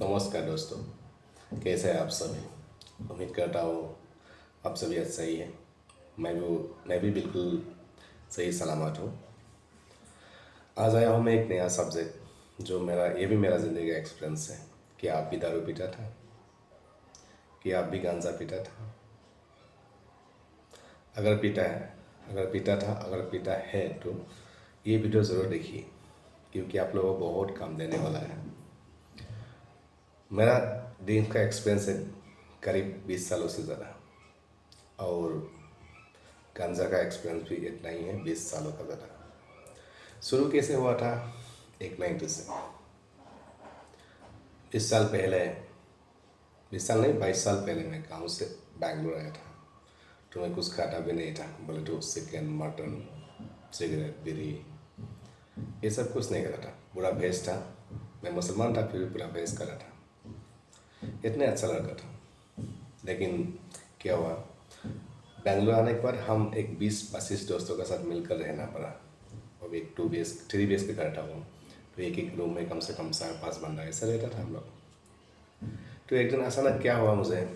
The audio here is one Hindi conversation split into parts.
नमस्कार दोस्तों, कैसे हैं आप सभी। उम्मीद करता हूँ आप सभी अच्छा ही है। मैं भी बिल्कुल सही सलामत हूँ। आज आया हूँ मैं एक नया सब्जेक्ट जो ये भी मेरा ज़िंदगी का एक्सपीरियंस है कि आप भी दारू पीता था, कि आप भी गांजा पीता था। अगर पीता है अगर पीता था अगर पीता है तो ये वीडियो ज़रूर देखिए, क्योंकि आप लोगों को बहुत काम देने वाला है। मेरा दिन का एक्सपीरियंस है करीब 20 सालों से ज़्यादा, और गांजा का एक्सपीरियंस भी इतना ही है, 20 सालों का ज़्यादा। शुरू कैसे हुआ था? एक 90 से 20 साल पहले, 20 साल नहीं 22 साल पहले मैं गांव से बैंगलोर आया था। तो मैं कुछ खाता भी नहीं था, बोले तो चिकन मटन सिगरेट बीड़ी ये सब कुछ नहीं करा था। पूरा वेज था, मैं मुसलमान था फिर भी पूरा वेज करा था। इतने अच्छा लड़का था। लेकिन क्या हुआ, बेंगलोर आने के बाद हम एक 20-25 दोस्तों के साथ मिलकर रहना पड़ा। अब एक 2 BHK 3 BHK का घर था वो, तो एक एक रूम में कम से कम 4-5 बंदा ऐसा रहता था हम लोग। तो एक दिन अचानक क्या हुआ, मुझे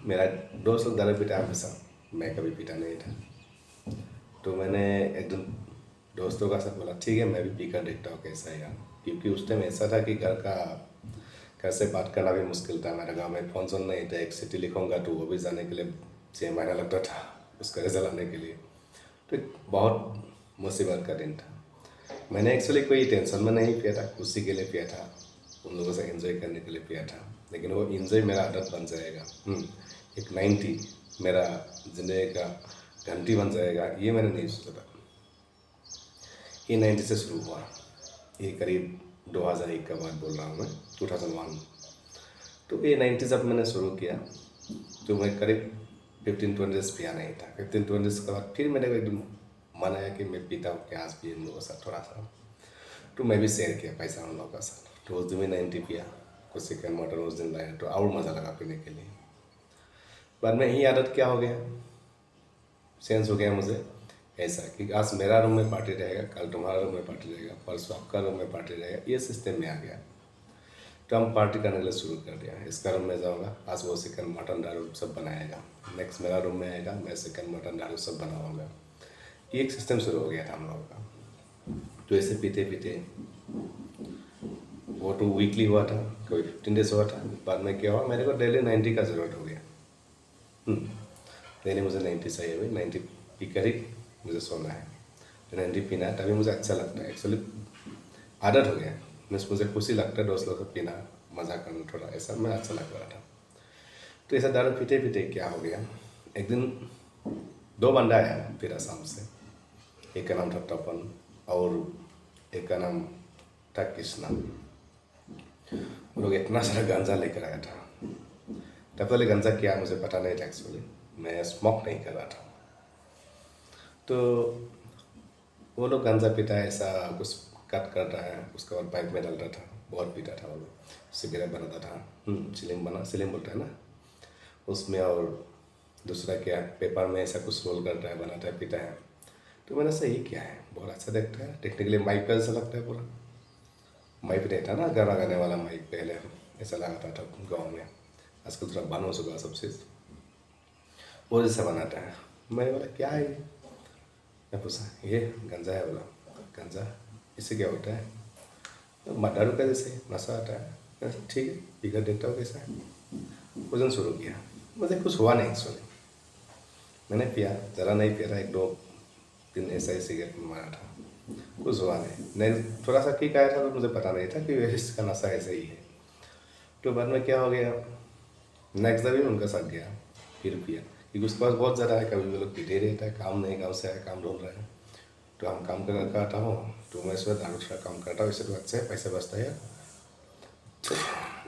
मेरा दोस्त लोग दारू पीता हमेशा, मैं कभी पीता नहीं था। तो मैंने एक दिन दोस्तों का साथ बोला ठीक है मैं भी पी कर देखता हूँ कैसा है यार, क्योंकि उस टाइम ऐसा था कि घर से बात करना भी मुश्किल था। मेरे गांव में फ़ोन सोन नहीं था, एक सिटी लिखूँगा तो वो भी जाने के लिए 6 महीना लगता था उसका रिजल्ट आने के लिए। तो एक बहुत मुसीबत का दिन था। मैंने एक्चुअली कोई टेंशन में नहीं पिया था, खुशी के लिए पिया था, उन लोगों से एंजॉय करने के लिए पिया था। लेकिन वो एंजॉय मेरा आदत बन जाएगा, एक 90 मेरा ज़िंदगी का घंटी बन जाएगा, ये मैंने नहीं सोचा था। ये 90 से शुरू हुआ, ये करीब 2001 का बात बोल रहा हूँ मैं, 2001। तो ये 90 जब मैंने शुरू किया तो मैं करीब 15-20 पिया नहीं था। 15-20 के बाद फिर मेरे को एकदम मन आया कि मैं पीता हूँ क्या, आज भी इन लोगों के साथ थोड़ा सा। तो मैं भी शेयर किया पैसा उन लोगों के साथ। तो उस दिन मैं 90 पिया, कुछ चिकन मटन उस दिन लाया, तो और मज़ा लगा पीने के लिए। बाद में यही आदत क्या हो गया, सेंस हो गया मुझे ऐसा कि आज मेरा रूम में पार्टी रहेगा, कल तुम्हारा रूम में पार्टी रहेगा, परसों आपका रूम में पार्टी रहेगा, ये सिस्टम में आ गया। तो हम पार्टी करने के लिए शुरू कर दिया। इसका रूम में जाऊँगा, आज वो चिकन मटन दारू सब बनाएगा, नेक्स्ट मेरा रूम में आएगा, मैं चिकन मटन दारू सब बनाऊँगा। ये एक सिस्टम शुरू हो गया था हम लोगों का। तो ऐसे पीते पीते वो तो वीकली हुआ था, कभी 15 डेज हुआ था। बाद में क्या हुआ, मेरे को डेली 90 का ज़रूरत हो गया। डेली मुझे 90 चाहिए, भाई 90 पी कर ही मुझे सोना है। तो 90 पीना है तभी मुझे अच्छा लगता है। एक्चुअली आदत हो गया, मुझे खुशी लगता है दोस्त लोग से पीना, मज़ा करना, थोड़ा ऐसा मैं अच्छा लग रहा था। तो ऐसा दारू पीते पीते क्या हो गया, एक दिन 2 बंदा आया फिर आसाम से। एक का नाम था तपन और एक का नाम था कृष्णा। वो लोग इतना सारा गांजा लेकर आया था। तब पहले गांजा क्या मुझे पता नहीं था, एक्चुअली मैं स्मोक नहीं कर रहा था। तो वो लोग गांजा पीता है, ऐसा कुछ कट करता है, उसके बाद पाइप में डालता था, बहुत पीता था वो लोग। सिगरेट बनाता था, सिलिंग बोलता है ना उसमें, और दूसरा क्या पेपर में ऐसा कुछ रोल करता है, बनाता है, पीता है। तो मैंने सही क्या है, बहुत अच्छा देखता है, देखने के लिए माइक पे ऐसा लगता है, पूरा माइक रहता है ना गाना गाने वाला माइक, पहले ऐसा लगाता था गाँव में, आजकल थोड़ा बंद हो चुका सब चीज़। वो जैसा बनाता है। मैं बोला क्या है ये, मैं पूछा ये गंजा है। बोला गंजा, इससे क्या होता है? तो दारू का जैसे नशा आता है। मैं कहा, ठीक है पी कर देखता हूँ कैसा है। वजन शुरू किया, मुझे कुछ हुआ नहीं एक्चुअली। मैंने पिया, ज़रा नहीं पिया था, 1-2 दिन ऐसा ही सिगरेट में मारा था, कुछ हुआ नहीं। थोड़ा सा किक आया था तो मुझे पता नहीं था कि इसका नशा ऐसे ही है। तो बाद में क्या हो गया, नेक्स्ट डे भी उनके साथ गया, फिर पिया, क्योंकि उसके पास बहुत ज़्यादा है, कभी वो लोग पीते रहता है, काम नहीं, गाँव से आया काम ढूंढ रहे हैं। तो हम काम कर आता हूँ, तो मैं इसमें दारू थोड़ा काम करता हूँ, इससे तो अच्छा है, पैसा बचता है।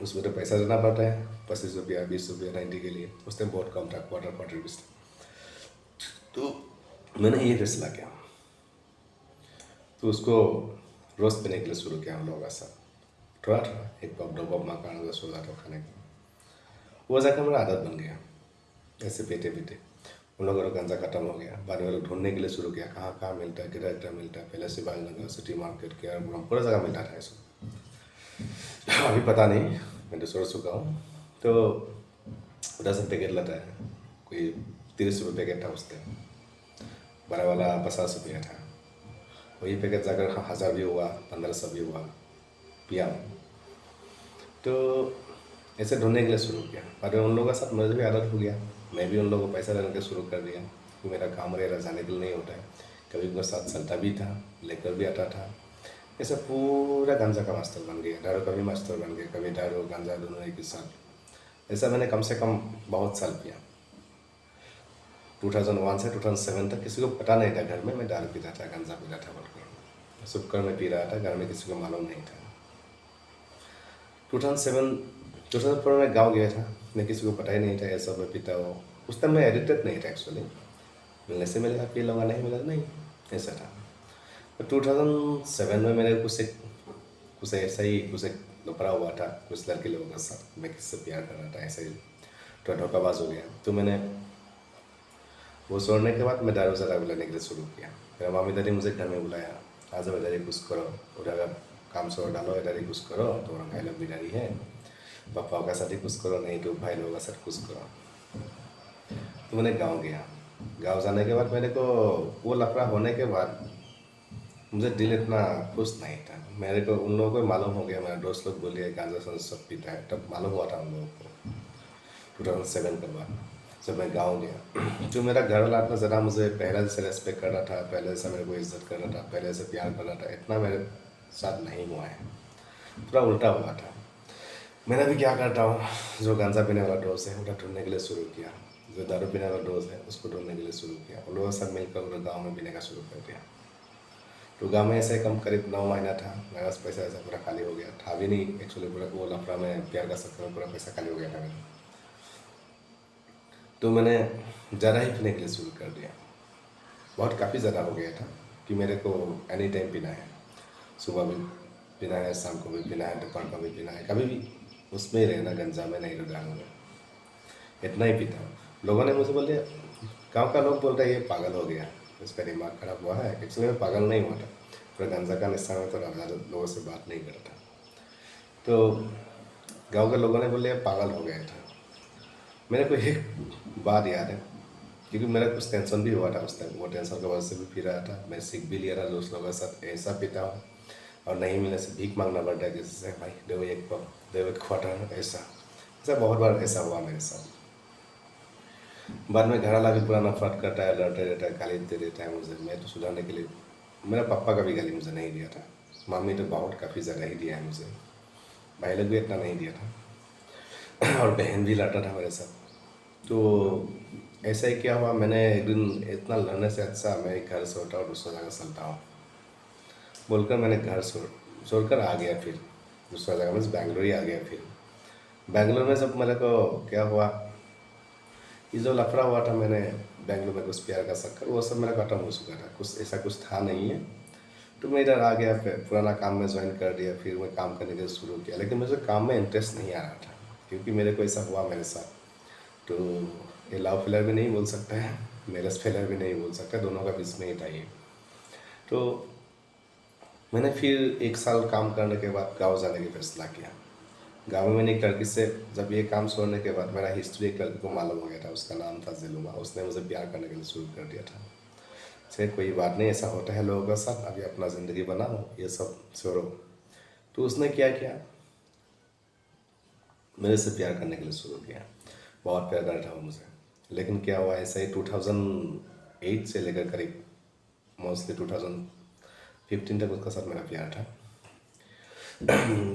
उसमें तो पैसा देना पड़ता है, 25 रुपया 20 रुपया 90 के लिए। उस टाइम बहुत कम था, क्वार्टर रुपीज़। तो मैंने ये फैसला किया, तो उसको रोज़ पीने के लिए शुरू किया हम लोगों का साथ, थोड़ा थोड़ा 1 कप 2 कप मकान का सोचा था खाने का। वो जाकर मेरा आदत बन गया। ऐसे पीते पीते उन लोगों का गांजा खत्म हो गया। बाद में लोग ढूंढने के लिए शुरू किया, कहाँ कहाँ मिलता है, किधर किधर मिलता है। पहले शिवाजी नगर, सिटी मार्केट, के पूरा जगह मिलता था ऐसा। अभी पता नहीं, मैं तो छोड़ चुका हूँ। तो उधर से पैकेट लाता है, कोई 30 रुपये पैकेट था उस टाइम, बड़ा वाला 50 रुपया था। वही पैकेट जाकर 1000 भी हुआ, 1500 भी हुआ, पिया। तो ऐसे ढूंढने के लिए शुरू किया, और उन लोगों के साथ मुझे भी आदत हो गया। मैं भी उन लोगों को पैसा देने के शुरू कर दिया, क्योंकि मेरा काम वगैरह जाने के लिए नहीं होता है। कभी उनके साथ चलता भी था, लेकर भी आता था। ऐसा पूरा गांजा का मास्टर बन गया, दारू का भी मास्टर बन गया। कभी दारू गांजा दोनों एक ही साथ। ऐसा मैंने कम से कम बहुत साल किया। 2001 से 2007 तक किसी को पता नहीं था घर में मैं दारू पीता था, गांजा पीता था बोलकर। शुक्र में पी रहा था, घर में किसी को मालूम नहीं था। 2004 में गाँव गया था, मैं किसी को पता ही नहीं था ये सब मैं पीता हूँ। उस टाइम मैं एडिक्टेड नहीं था एक्चुअली, मिलने से मिलेगा पी लूँगा, नहीं मिला नहीं, ऐसा था। तो 2007 में मेरे कुछ ऐसा ही कुछ एक लफड़ा हुआ था कुछ लड़के लोगों के साथ। मैं किससे प्यार कर रहा था, ऐसा ही तो धोखाबाज हो गया। तो मैंने वो छोड़ने के बाद मैं दारू ज़्यादा बुलाने के लिए शुरू किया। मेरा मामी दादी मुझे घर में बुलाया, आज अब इधर ही कुछ करो, उधर काम छोड़ डालो, इधर ही कुछ करो, तो भाई लोग बिदारी है, पापा का साथ ही कुछ करो, नहीं तो भाई लोगों का साथ कुछ करो। तो मैंने गाँव गया। गाँव जाने के बाद मेरे को वो लफड़ा होने के बाद मुझे दिल इतना खुश नहीं था। मेरे को उन लोगों को मालूम हो गया, मेरा दोस्त लोग बोलिए गांजा सब पीता है, तब मालूम हुआ था उन लोगों को 2007 के बाद जब मैं गाँव गया। जो मेरा घर वाला इतना ज़्यादा मुझे पहले से रेस्पेक्ट कर रहा था, पहले से मेरे को इज्जत कर रहा था, पहले से प्यार कर रहा था, इतना मेरे साथ नहीं हुआ है। पूरा उल्टा हुआ था। मैंने भी क्या करता हूँ, जो गांजा पीने वाला दोस्त है उधर ढूंढने के लिए शुरू किया, जो दारू पीने वाला दोस्त है उसको ढूंढने के लिए शुरू किया। उन लोगों के साथ मिलकर उधर गाँव में पीने का शुरू कर दिया। तो गाँव में ऐसे कम करीब 9 महीना था, मेरे पास पैसा ऐसा पूरा खाली हो गया था भी नहीं एक्चुअली। पूरा वो लफड़ा में प्यार का चक्कर में पूरा पैसा खाली हो गया था मेरा। तो मैंने ज़्यादा ही पीने के लिए शुरू कर दिया, बहुत काफ़ी ज़्यादा हो गया था कि मेरे को एनी टाइम पीना है। सुबह भी पीना है, शाम को भी पीना है, दोपहर को भी पीना है, कभी भी उसमें ही रहना, गंजा में नहीं रुझाना में, इतना ही पीता हूँ। लोगों ने मुझे बोल दिया, गाँव का लोग बोल रहे ये पागल हो गया, इसका दिमाग खराब हुआ है। एक्चुअली मैं पागल नहीं हुआ था, पूरा गंजा का नशा में तो ज़्यादा लोगों से बात नहीं करता। तो गाँव के लोगों ने बोले पागल हो गया था। मेरे को एक बात याद है, क्योंकि मेरा कुछ टेंशन भी हुआ था उस टाइम। वो टेंशन की वजह से भी पी रहा था, मैं सीख भी लिया था दोस्त लोगों के साथ ऐसा पीता हूँ, और नहीं मिलने से भीख मांगना पड़ता है किसी से, भाई दो एक कप, दो एक क्वार्टर, ऐसा ऐसा बहुत बार ऐसा हुआ मेरे साथ। बाद में घर वाला भी पूरा नफरत करता है, लड़ते रहता है, गाली दे देता है मुझे। मैं तो सुधारने के लिए, मेरा पापा का भी गाली मुझे नहीं दिया था, मम्मी तो बहुत काफ़ी ज़्यादा ही दिया है मुझे, भाई लोग भी इतना नहीं दिया था, और बहन भी लड़ता था मेरे साथ। तो ऐसा ही क्या हुआ, मैंने एक दिन इतना लड़ने से अच्छा मैं एक घर छोड़ता और दूसरा जगह चलता हूँ बोलकर मैंने घर छोड़कर आ गया। फिर दूसरा जगह में बेंगलोर ही आ गया। फिर बेंगलोर में जब मेरे को क्या हुआ, ये जो लफड़ा हुआ था, मैंने बेंगलोर में कुछ प्यार का चक्कर, वो सब मेरा खत्म हो चुका था, कुछ ऐसा कुछ था नहीं है। तो मैं इधर आ गया, फिर पुराना काम में ज्वाइन कर दिया। फिर मैं काम करने के लिए शुरू किया, लेकिन मुझे काम में इंटरेस्ट नहीं आ रहा था, क्योंकि मेरे को ऐसा हुआ मेरे साथ। तो ये लव फेलर भी नहीं बोल सकता है, मैरिज फेलर भी नहीं बोल सकता, दोनों का बीच में ही था ये। तो मैंने फिर 1 साल काम करने के बाद गाँव जाने की फैसला किया। गाँव में मैंने एक लड़की से, जब ये काम छोड़ने के बाद मेरा हिस्ट्री एक लड़की को मालूम हो गया था, उसका नाम था जिलुमा। उसने मुझे प्यार करने के लिए शुरू कर दिया था। से कोई बात नहीं, ऐसा होता है लोगों के साथ, अभी अपना ज़िंदगी बनाओ, ये सब छोड़ो। तो उसने क्या किया, मेरे से प्यार करने के लिए शुरू किया। बहुत प्यार करता था वो मुझे। लेकिन क्या हुआ, ऐसा ही 2008 से लेकर करीब मोस्टली 2015 तक उसका साथ मेरा प्यार था।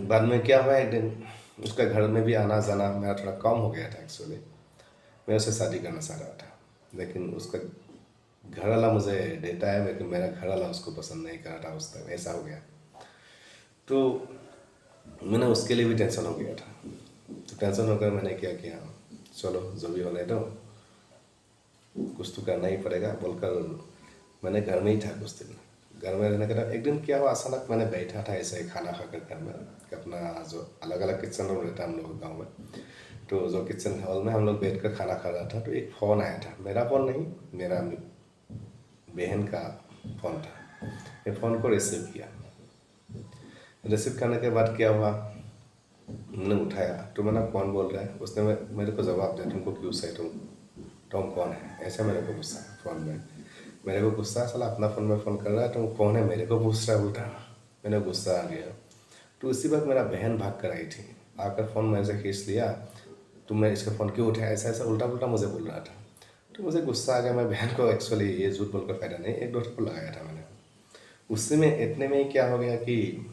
बाद में क्या हुआ, एक दिन उसका घर में भी आना जाना मेरा थोड़ा कम हो गया था एक्चुअली। मैं उससे शादी करना चाह रहा था, लेकिन उसका घर वाला मुझे देता है, लेकिन मेरा घर वाला उसको पसंद नहीं कर रहा था उस टाइम, ऐसा हो गया। तो मैंने उसके लिए भी टेंशन हो गया था। तो टेंशन होकर मैंने क्या किया, चलो जो भी होने दो, कुछ तो करना ही पड़ेगा बोलकर मैंने घर में ही था कुछ दिन। घर में रहने के बाद एक दिन क्या हुआ, अचानक मैंने बैठा था ऐसे ही खाना खाकर घर में, अपना जो अलग अलग किचन रूम रहता है हम लोग गाँव में, तो जो किचन हॉल में हम लोग बैठ कर खाना खा रहा था। तो एक फ़ोन आया था, मेरा फ़ोन नहीं, मेरा बहन का फ़ोन था। मैं फ़ोन को रिसीव किया। रिसीव करने के बाद क्या हुआ, मैंने उठाया तो मैंने कौन बोल रहा है, उसने मेरे को जवाब दिया तुमको क्यों से तुम कौन है, ऐसा मेरे को गुस्सा फ़ोन में। मेरे को गुस्सा, साला अपना फ़ोन में फ़ोन कर रहा है, तुम कौन है मेरे को पूछ रहा है उल्टा। मैंने गुस्सा आ गया। तो उसी वक्त मेरा बहन भाग कर आई थी, आकर फ़ोन मेरे से खींच लिया, तुमने इसका फ़ोन क्यों उठाया, ऐसा ऐसा उल्टा पुल्टा मुझे बोल रहा था। तो मुझे गुस्सा आ गया। मैं बहन को एक्चुअली ये झूठ बोलकर फ़ायदा नहीं, एक डॉक्टर को लगाया था मैंने। उससे में इतने में ही क्या हो गया कि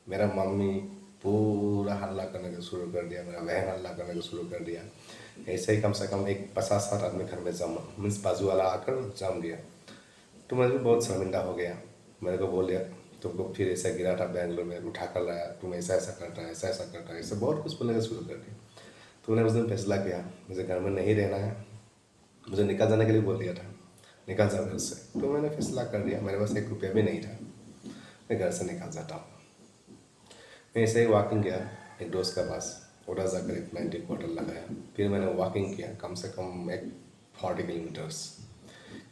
मेरा मम्मी पूरा हल्ला करने को शुरू कर दिया, मेरा बहन हल्ला करने को शुरू कर दिया। ऐसे ही कम से कम एक 50-60 आदमी घर में जम, मीन्स बाजू वाला आकर जम गया। तो मैं भी बहुत शर्मिंदा हो गया। मेरे को बोल दिया तुमको फिर ऐसा गिरा था बेंगलोर में, उठा कर लाया, तुम ऐसा ऐसा करता है, ऐसा ऐसा करता है, ऐसे बहुत कुछ बोलने का शुरू कर दिया। तो मैंने उस दिन फैसला किया मुझे घर में नहीं रहना है, मुझे निकल जाने के लिए बोल दिया था, निकल जाओ घर से। तो मैंने फैसला कर दिया, मेरे पास 1 रुपया भी नहीं था, मैं घर से निकल जाता हूँ। मैं ऐसे ही वॉकिंग गया एक दोस्त के पास, उधर जाकर एक 90 क्वार्टर लगाया। फिर मैंने वॉकिंग किया कम से कम एक 40 किलोमीटर्स।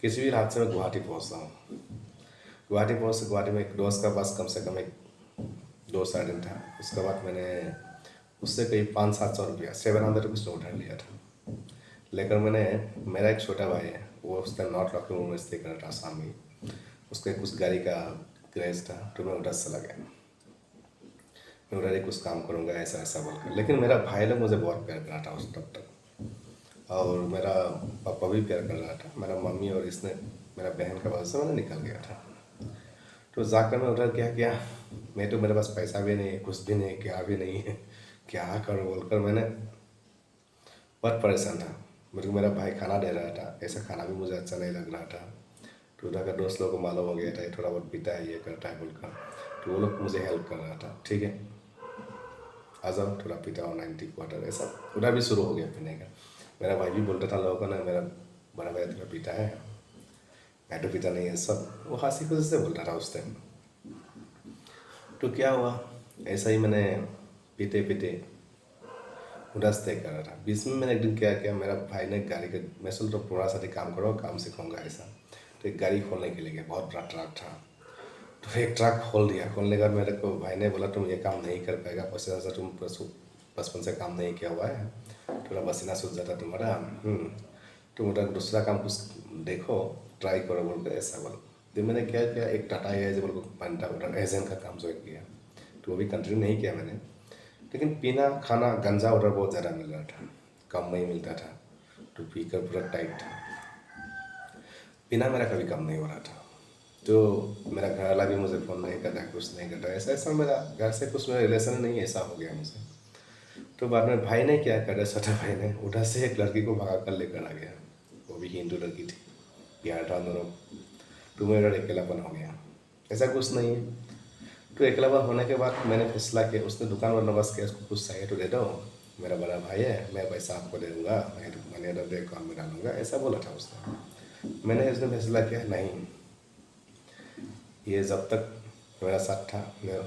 किसी भी हाथ से मैं गुवाहाटी पहुँचता हूँ। गुवाहाटी में एक दोस्त के पास कम से कम एक 2-3 दिन था। उसके बाद मैंने उससे करीब 500-700 रुपया 700 रुपीज़ उधार लिया था। लेकर मैंने, मेरा एक छोटा भाई है, वो उस टाइम नॉर्थ लखनऊ में स्टे कर रहा था आसाम में। उसके कुछ गाड़ी का क्रेज था, तो मैं उधर चला गया। मैं उधर ही कुछ काम करूँगा ऐसा ऐसा बोलकर। लेकिन मेरा भाई लोग मुझे बहुत प्यार कर रहा था उस तब तक, और मेरा पापा भी प्यार कर रहा था। मेरा मम्मी और इसने, मेरा बहन का वजह से मैंने निकल गया था। तो जाकर मैं उधर क्या किया, मैं तो मेरे पास पैसा भी नहीं है, कुछ भी नहीं, क्या भी नहीं है, क्या करूँ बोलकर मैंने बहुत परेशान था। मेरे को मेरा भाई खाना दे रहा था, ऐसा खाना भी मुझे अच्छा नहीं लग रहा था। तो उधर का दोस्त लोगों को मालूम हो गया था ये थोड़ा बहुत पीता है, ये करता है बोलकर। तो वो लोग मुझे हेल्प कर रहा था, ठीक है आ जाओ थोड़ा पीता हो 90 क्वार्टर, ऐसा उधर भी शुरू हो गया पीने का। मेरा भाई भी बोलता था लोगों को ना, मेरा बड़ा भाई थोड़ा पीता है, मैं तो पीता नहीं है, सब वो हंसी खुशी से बोलता था उस टाइम। तो क्या हुआ, ऐसा ही मैंने पीते पीते उदास तय कर रहा था। बीच में मैंने एक दिन क्या किया, मेरा भाई ने गाड़ी का, मैं सोच तो पूरा साथी काम करो, काम सिखाऊंगा ऐसा। तो एक गाड़ी खोलने के लिए गया, बहुत बड़ा ट्रक था। तो एक ट्रक खोल दिया, खोलने के बाद मेरे को भाई ने बोला तुम ये काम नहीं कर पाएगा, पसीना से तुम बचपन से काम नहीं किया हुआ है, थोड़ा पसीना सूख जाता तुम्हारा, तुम उधर दूसरा काम कुछ देखो, ट्राई करो बोल कर ऐसा बोला। तो मैंने क्या किया, एक टाटा एज बोल को बनता उधर एजेंट का काम ज्वाइन किया। तो वो भी कंटिन्यू नहीं किया मैंने। लेकिन पीना खाना गंजा उधर बहुत ज़्यादा मिल रहा था, कम नहीं मिलता था। तो पीकर पूरा टाइट था, पीना मेरा कभी कम नहीं हो रहा था। तो मेरा घर वाला भी मुझे फ़ोन नहीं करता, कुछ नहीं करता, ऐसा ऐसा मेरा घर से कुछ मेरा रिलेशन नहीं ऐसा हो गया मुझे। तो बाद में भाई ने क्या करा, छोटा भाई ने उधर से एक लड़की को भगा कर लेकर आ गया। वो भी हिंदू लड़की थी, बिहार था दोनों। तो मैं उधर अकेलापन हो गया, ऐसा कुछ नहीं है। तो अकेलापन होने के बाद मैंने फैसला किया, उसने दुकान वाला बस किया, उसको कुछ चाहिए तो दे दो, मेरा बड़ा भाई है, मैं पैसा आपको दे दूँगा, मैं मनी ऑर्डर दे अकाउंट में डालूंगा, ऐसा बोला था उसने। मैंने उसने फैसला किया नहीं, ये जब तक मेरा साथ था, मैं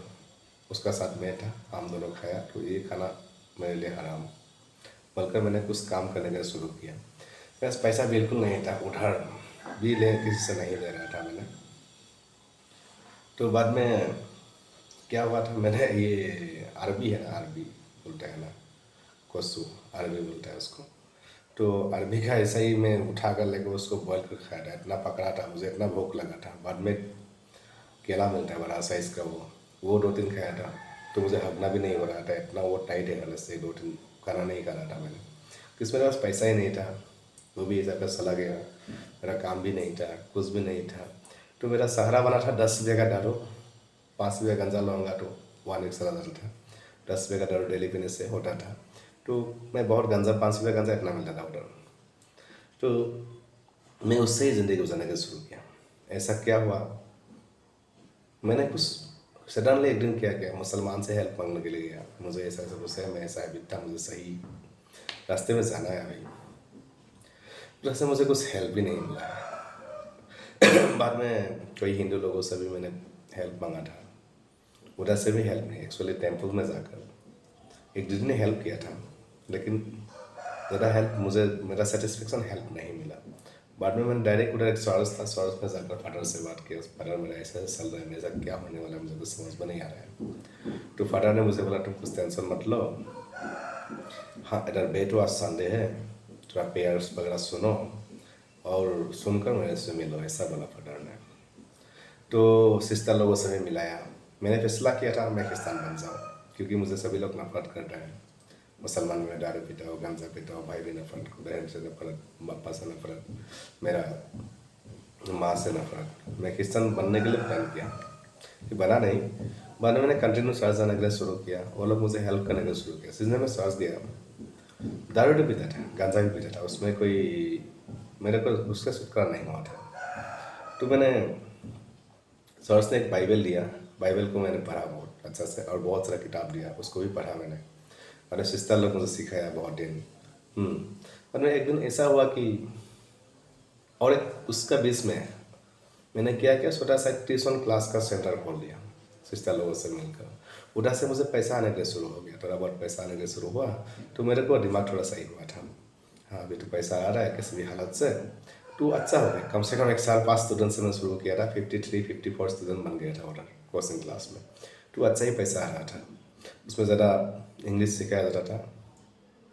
उसका साथ में था, हम दोनों खाया, तो ये खाना मेरे लिए हराम बोलकर मैंने कुछ काम करने का शुरू किया। मेरे पास पैसा बिल्कुल नहीं था, उधार भी ले किसी से नहीं ले रहा था मैंने। तो बाद में क्या हुआ था, मैंने ये अरबी है ना, अरबी बोलते हैं ना, कोसू अरबी बोलता है उसको। तो अरबी का ऐसा ही मैं उठा कर लेकर उसको बॉयल कर खाया था, इतना पकड़ा था, मुझे इतना भूख लगा था। बाद में केला मिलता है बड़ा साइज़ का, वो 2-3 खाया था। तो मुझे हगना भी नहीं हो रहा था, इतना वो टाइट है गले से, 2-3 खाना नहीं खा रहा था मैंने, क्योंकि मेरे पास पैसा ही नहीं था। वो भी ऐसा कर चला गया, मेरा काम भी नहीं था, कुछ भी नहीं था। तो मेरा सहारा बना था 10 रुपये का दारू, 5 रुपये गंजा लूँगा तो 1 एक सरा था, 10 रुपये का दारू डेली पीने से होता था। तो मैं बहुत गंजा, 5 रुपये गंजा इतना मिलता था उधर। तो मैं उससे ही ज़िंदगी गुजारने का शुरू किया। ऐसा क्या हुआ, मैंने कुछ सडनली एक दिन क्या किया, मुसलमान से हेल्प मांगने के लिए गया, मुझे ऐसा ऐसा कुछ है, मैं ऐसा हैबिट था, मुझे सही रास्ते में जाना है भाई। तो ऐसे मुझे कुछ हेल्प भी नहीं मिला। बाद में कई हिंदू लोगों से भी मैंने हेल्प मांगा था, उधर से भी हेल्प नहीं, एक्चुअली टेम्पल में जाकर एक दीदी ने हेल्प किया था, लेकिन ज़्यादा हेल्प मुझे, मेरा सेटिस्फेक्शन हेल्प नहीं मिला। बाद में मैंने डायरेक्ट उधर एक सॉर्स था, सॉर्स में जाकर फादर से बात किया। फादर मेरा ऐसा ऐसा चल रहा है, मेरे साथ क्या होने वाला है मुझे कुछ समझ में नहीं आ रहा है। तो फादर ने मुझे बोला तुम कुछ टेंशन मत लो, हाँ इधर बेटो आज संडे है, थोड़ा प्रेयर्स वगैरह सुनो और सुनकर मेरे से मिलो, ऐसा बोला फादर ने। तो सिस्टर लोगों से भी मिलाया। मैंने फैसला किया था मैं क्रिस्तान बन जाऊँ, क्योंकि मुझे सभी लोग नफरत कर रहे हैं। मुसलमान में दारू पीता हो, गांजा पीता हो, भाई भी नफरत, बहन से नफरत, पापा से नफरत, मेरा माँ से नफरत। मैं क्रिश्चियन बनने के लिए प्लान किया कि बना नहीं, बाद में मैंने कंटिन्यू सर्च जाने के लिए शुरू किया। वो लोग मुझे हेल्प करने के लिए शुरू किया। सीजन में सर्च गया, दारू भी पीता था, गांजा भी पीता था, उसमें कोई मेरे को उसका छुटकारा नहीं हुआ था। तो मैंने सर्च ने एक बाइबल दिया, बाइबल को मैंने पढ़ा बहुत अच्छा से, और बहुत सारा किताब दिया, उसको भी पढ़ा मैंने। और सिस्टर लोग मुझे सिखाया बहुत दिन। और मैं एक दिन ऐसा हुआ कि और एक उसका बीच में मैंने क्या किया, छोटा सा ट्यूशन क्लास का सेंटर खोल दिया सिस्टर लोगों से मिलकर। उधर से मुझे पैसा आने के लिए शुरू हो गया, थोड़ा बहुत पैसा आने के लिए शुरू हुआ। तो मेरे को दिमाग थोड़ा सही हुआ था, हाँ अभी तो पैसा आ रहा है किसी भी हालत से, तो अच्छा हो गया। कम से कम 1 साल 5 स्टूडेंट से मैं शुरू किया था, 53-54 स्टूडेंट बन गया था उधर कोचिंग क्लास में। तो अच्छा ही पैसा आ रहा था। उसमें ज़्यादा इंग्लिश सिखाया जाता था,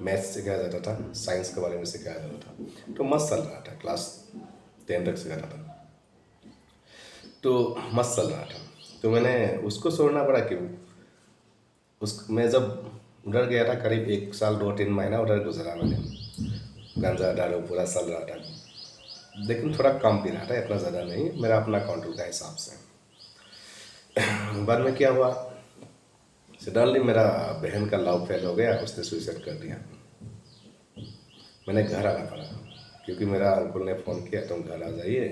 मैथ्स सिखाया जाता था, साइंस के बारे में सिखाया जाता था। तो मस्त चल रहा था, क्लास 10 तक सिखाता था, तो मस्त चल रहा था। तो मैंने उसको छोड़ना पड़ा क्यों, मैं जब उधर गया था करीब 1 साल 2-3 महीना उधर गुजरा मैंने। गांजा दारू पूरा चल रहा था, लेकिन थोड़ा कम पी रहा था, इतना ज़्यादा नहीं, मेरा अपना कंट्रोल का हिसाब से। बाद में क्या हुआ, सडनली मेरा बहन का लव फेल हो गया, उसने सुसाइड कर दिया। मैंने घर आना पड़ा, क्योंकि मेरा अंकुल ने फ़ोन किया तुम घर आ जाइए।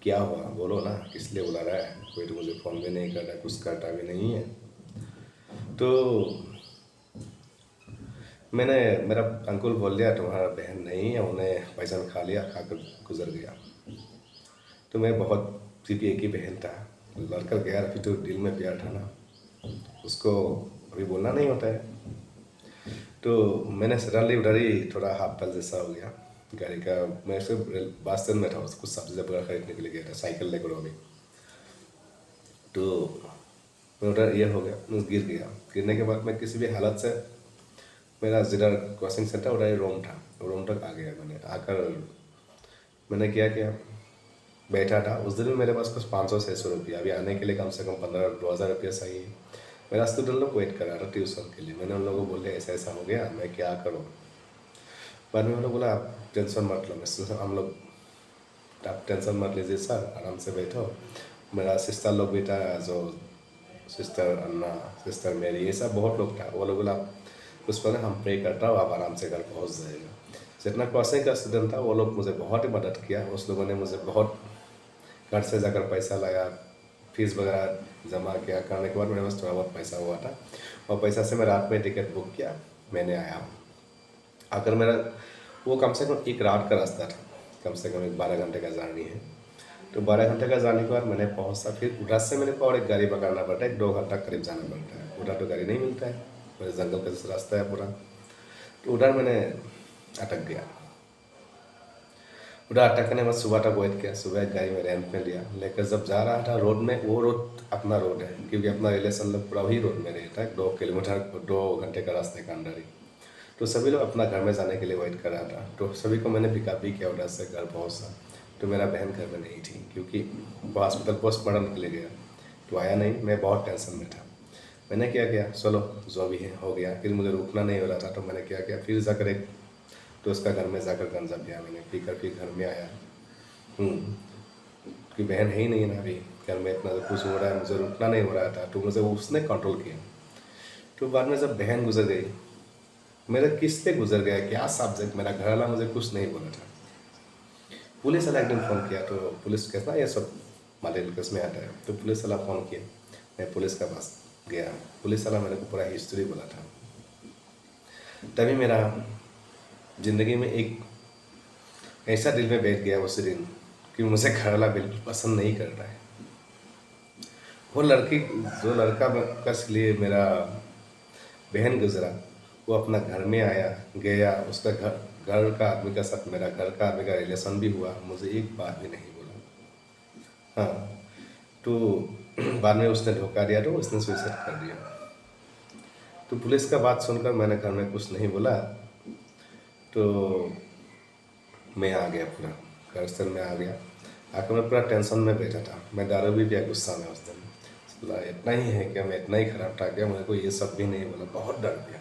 क्या हुआ बोलो ना, किस लिए बुला रहा है, कोई तो मुझे फ़ोन भी नहीं कर रहा, कुछ करता भी नहीं है। तो मैंने, मेरा अंकुल बोल दिया तुम्हारा बहन नहीं है, उन्हें पैसा खा लिया, खाकर गुजर गया। तो मैं बहुत, क्योंकि एक ही बहन था, लड़का गया, फिर तो दिल में प्यार था ना, उसको अभी बोलना नहीं होता है। तो मैंने सडनली उधर ही थोड़ा हाथ पैर जैसा हो गया गाड़ी का। मैं सिर्फ बस स्टैंड में था, कुछ सब्जी वगैरह खरीदने के लिए गया था, साइकिल लेकर हो गई। तो मैं उधर ये हो गया, मैं गिर गया। गिरने के बाद मैं किसी भी हालत से, मेरा जिधर कोचिंग सेंटर उधर ही रूम था, रूम तक आ गया। मैंने आकर मैंने क्या किया, बैठा था। उस दिन भी मेरे पास कुछ 500-600 रुपया, अभी आने के लिए कम से कम 15-2000 रुपया चाहिए। मेरा स्टूडेंट लोग वेट कर रहा था ट्यूशन के लिए। मैंने उन लोगों को बोले ऐसा ऐसा हो गया, मैं क्या करूँ। बाद में उन्होंने बोला आप टेंशन मत लो, मैं हम लोग, आप टेंशन मत लीजिए सर, आराम से बैठो। मेरा सिस्टर लोग भी था, जो सिस्टर अन्ना, सिस्टर मेरी, ये सब बहुत लोग था। वो लोग बोला उस पर हम प्रे करता हूँ, आप आराम से घर पहुँच जाएगा। जितना कोचिंग का स्टूडेंट था वो लोग मुझे बहुत ही मदद किया। उस लोगों ने मुझे बहुत, घर से जाकर पैसा लाया, फीस वगैरह जमा किया। करने के बाद मेरे पास थोड़ा बहुत पैसा हुआ था, और पैसा से मैं रात में टिकट बुक किया, मैंने आया। आकर मेरा वो कम से कम एक रात का रास्ता था, कम से कम एक 12 घंटे का जर्नी है। तो 12 घंटे का जाने के बाद मैंने पहुंचा, फिर उधर से मेरे को और एक गाड़ी पकड़ना पड़ता है, 1-2 घंटा करीब जाना पड़ता है। उधर तो गाड़ी नहीं मिलता है, मेरे जंगल का जैसा रास्ता है पूरा। तो उधर मैंने अटक गया। उधर अटकने में सुबह तक वेट किया। सुबह एक गाड़ी में रेंट में लिया, लेकर जब जा रहा था रोड में, वो रोड अपना रोड है, क्योंकि अपना रिलेशन लोग पूरा वही रोड में रहता है, 2 किलोमीटर 2 घंटे का रास्ते का अंदर ही। तो सभी लोग अपना घर में जाने के लिए वेट कर रहा था। तो सभी को मैंने पिकअप भी किया, उधर से घर पहुँचा। तो मेरा बहन घर में नहीं थी, क्योंकि वो हॉस्पिटल पोस्टमार्टम के लिए गया, तो आया नहीं। मैं बहुत टेंशन में था। मैंने क्या किया, चलो जो भी है हो गया। फिर मुझे रुकना नहीं हो रहा था, तो मैंने क्या किया, फिर जाकर एक दोस्त का घर में जाकर गांजा पिया मैंने, पीकर फिर घर में आया। कि बहन है ही नहीं ना अभी घर में, इतना कुछ हो रहा है, मुझे रुकना नहीं हो रहा था, तो मुझे उसने कंट्रोल किया। तो बाद में जब बहन गुजर गई, मेरा किस पे गुजर गया, क्या सब्जेक्ट, मेरा घर वाला मुझे कुछ नहीं बोला था। पुलिस वाला एक दिन फ़ोन किया, तो पुलिस कहता ये सब मॉडल केस में आता है। तो पुलिस वाला फ़ोन किया, मैं पुलिस के पास गया। पुलिस वाला मेरे को पूरा हिस्ट्री बोला था। तभी मेरा ज़िंदगी में एक ऐसा दिल में बैठ गया उस दिन कि मुझे घर वाला बिल्कुल पसंद नहीं कर रहा है। वो लड़की, जो लड़का का लिए मेरा बहन गुजरा, वो अपना घर में आया गया, उसका घर घर का आदमी का साथ, मेरा घर का आदमी का रिलेशन भी हुआ, मुझे एक बात भी नहीं बोला। हाँ, तो बाद में उसने धोखा दिया तो उसने सुसाइड कर दिया। तो पुलिस का बात सुनकर मैंने घर में कुछ नहीं बोला, तो मैं आ गया, पूरा घर से मैं आ गया। आकर मैं पूरा टेंशन में बैठा था, मैं दारू भी पिया गुस्सा में उस दिन। बोला इतना ही है क्या, मैं इतना ही खराब था क्या, मेरे को ये सब भी नहीं बोला, बहुत डर गया।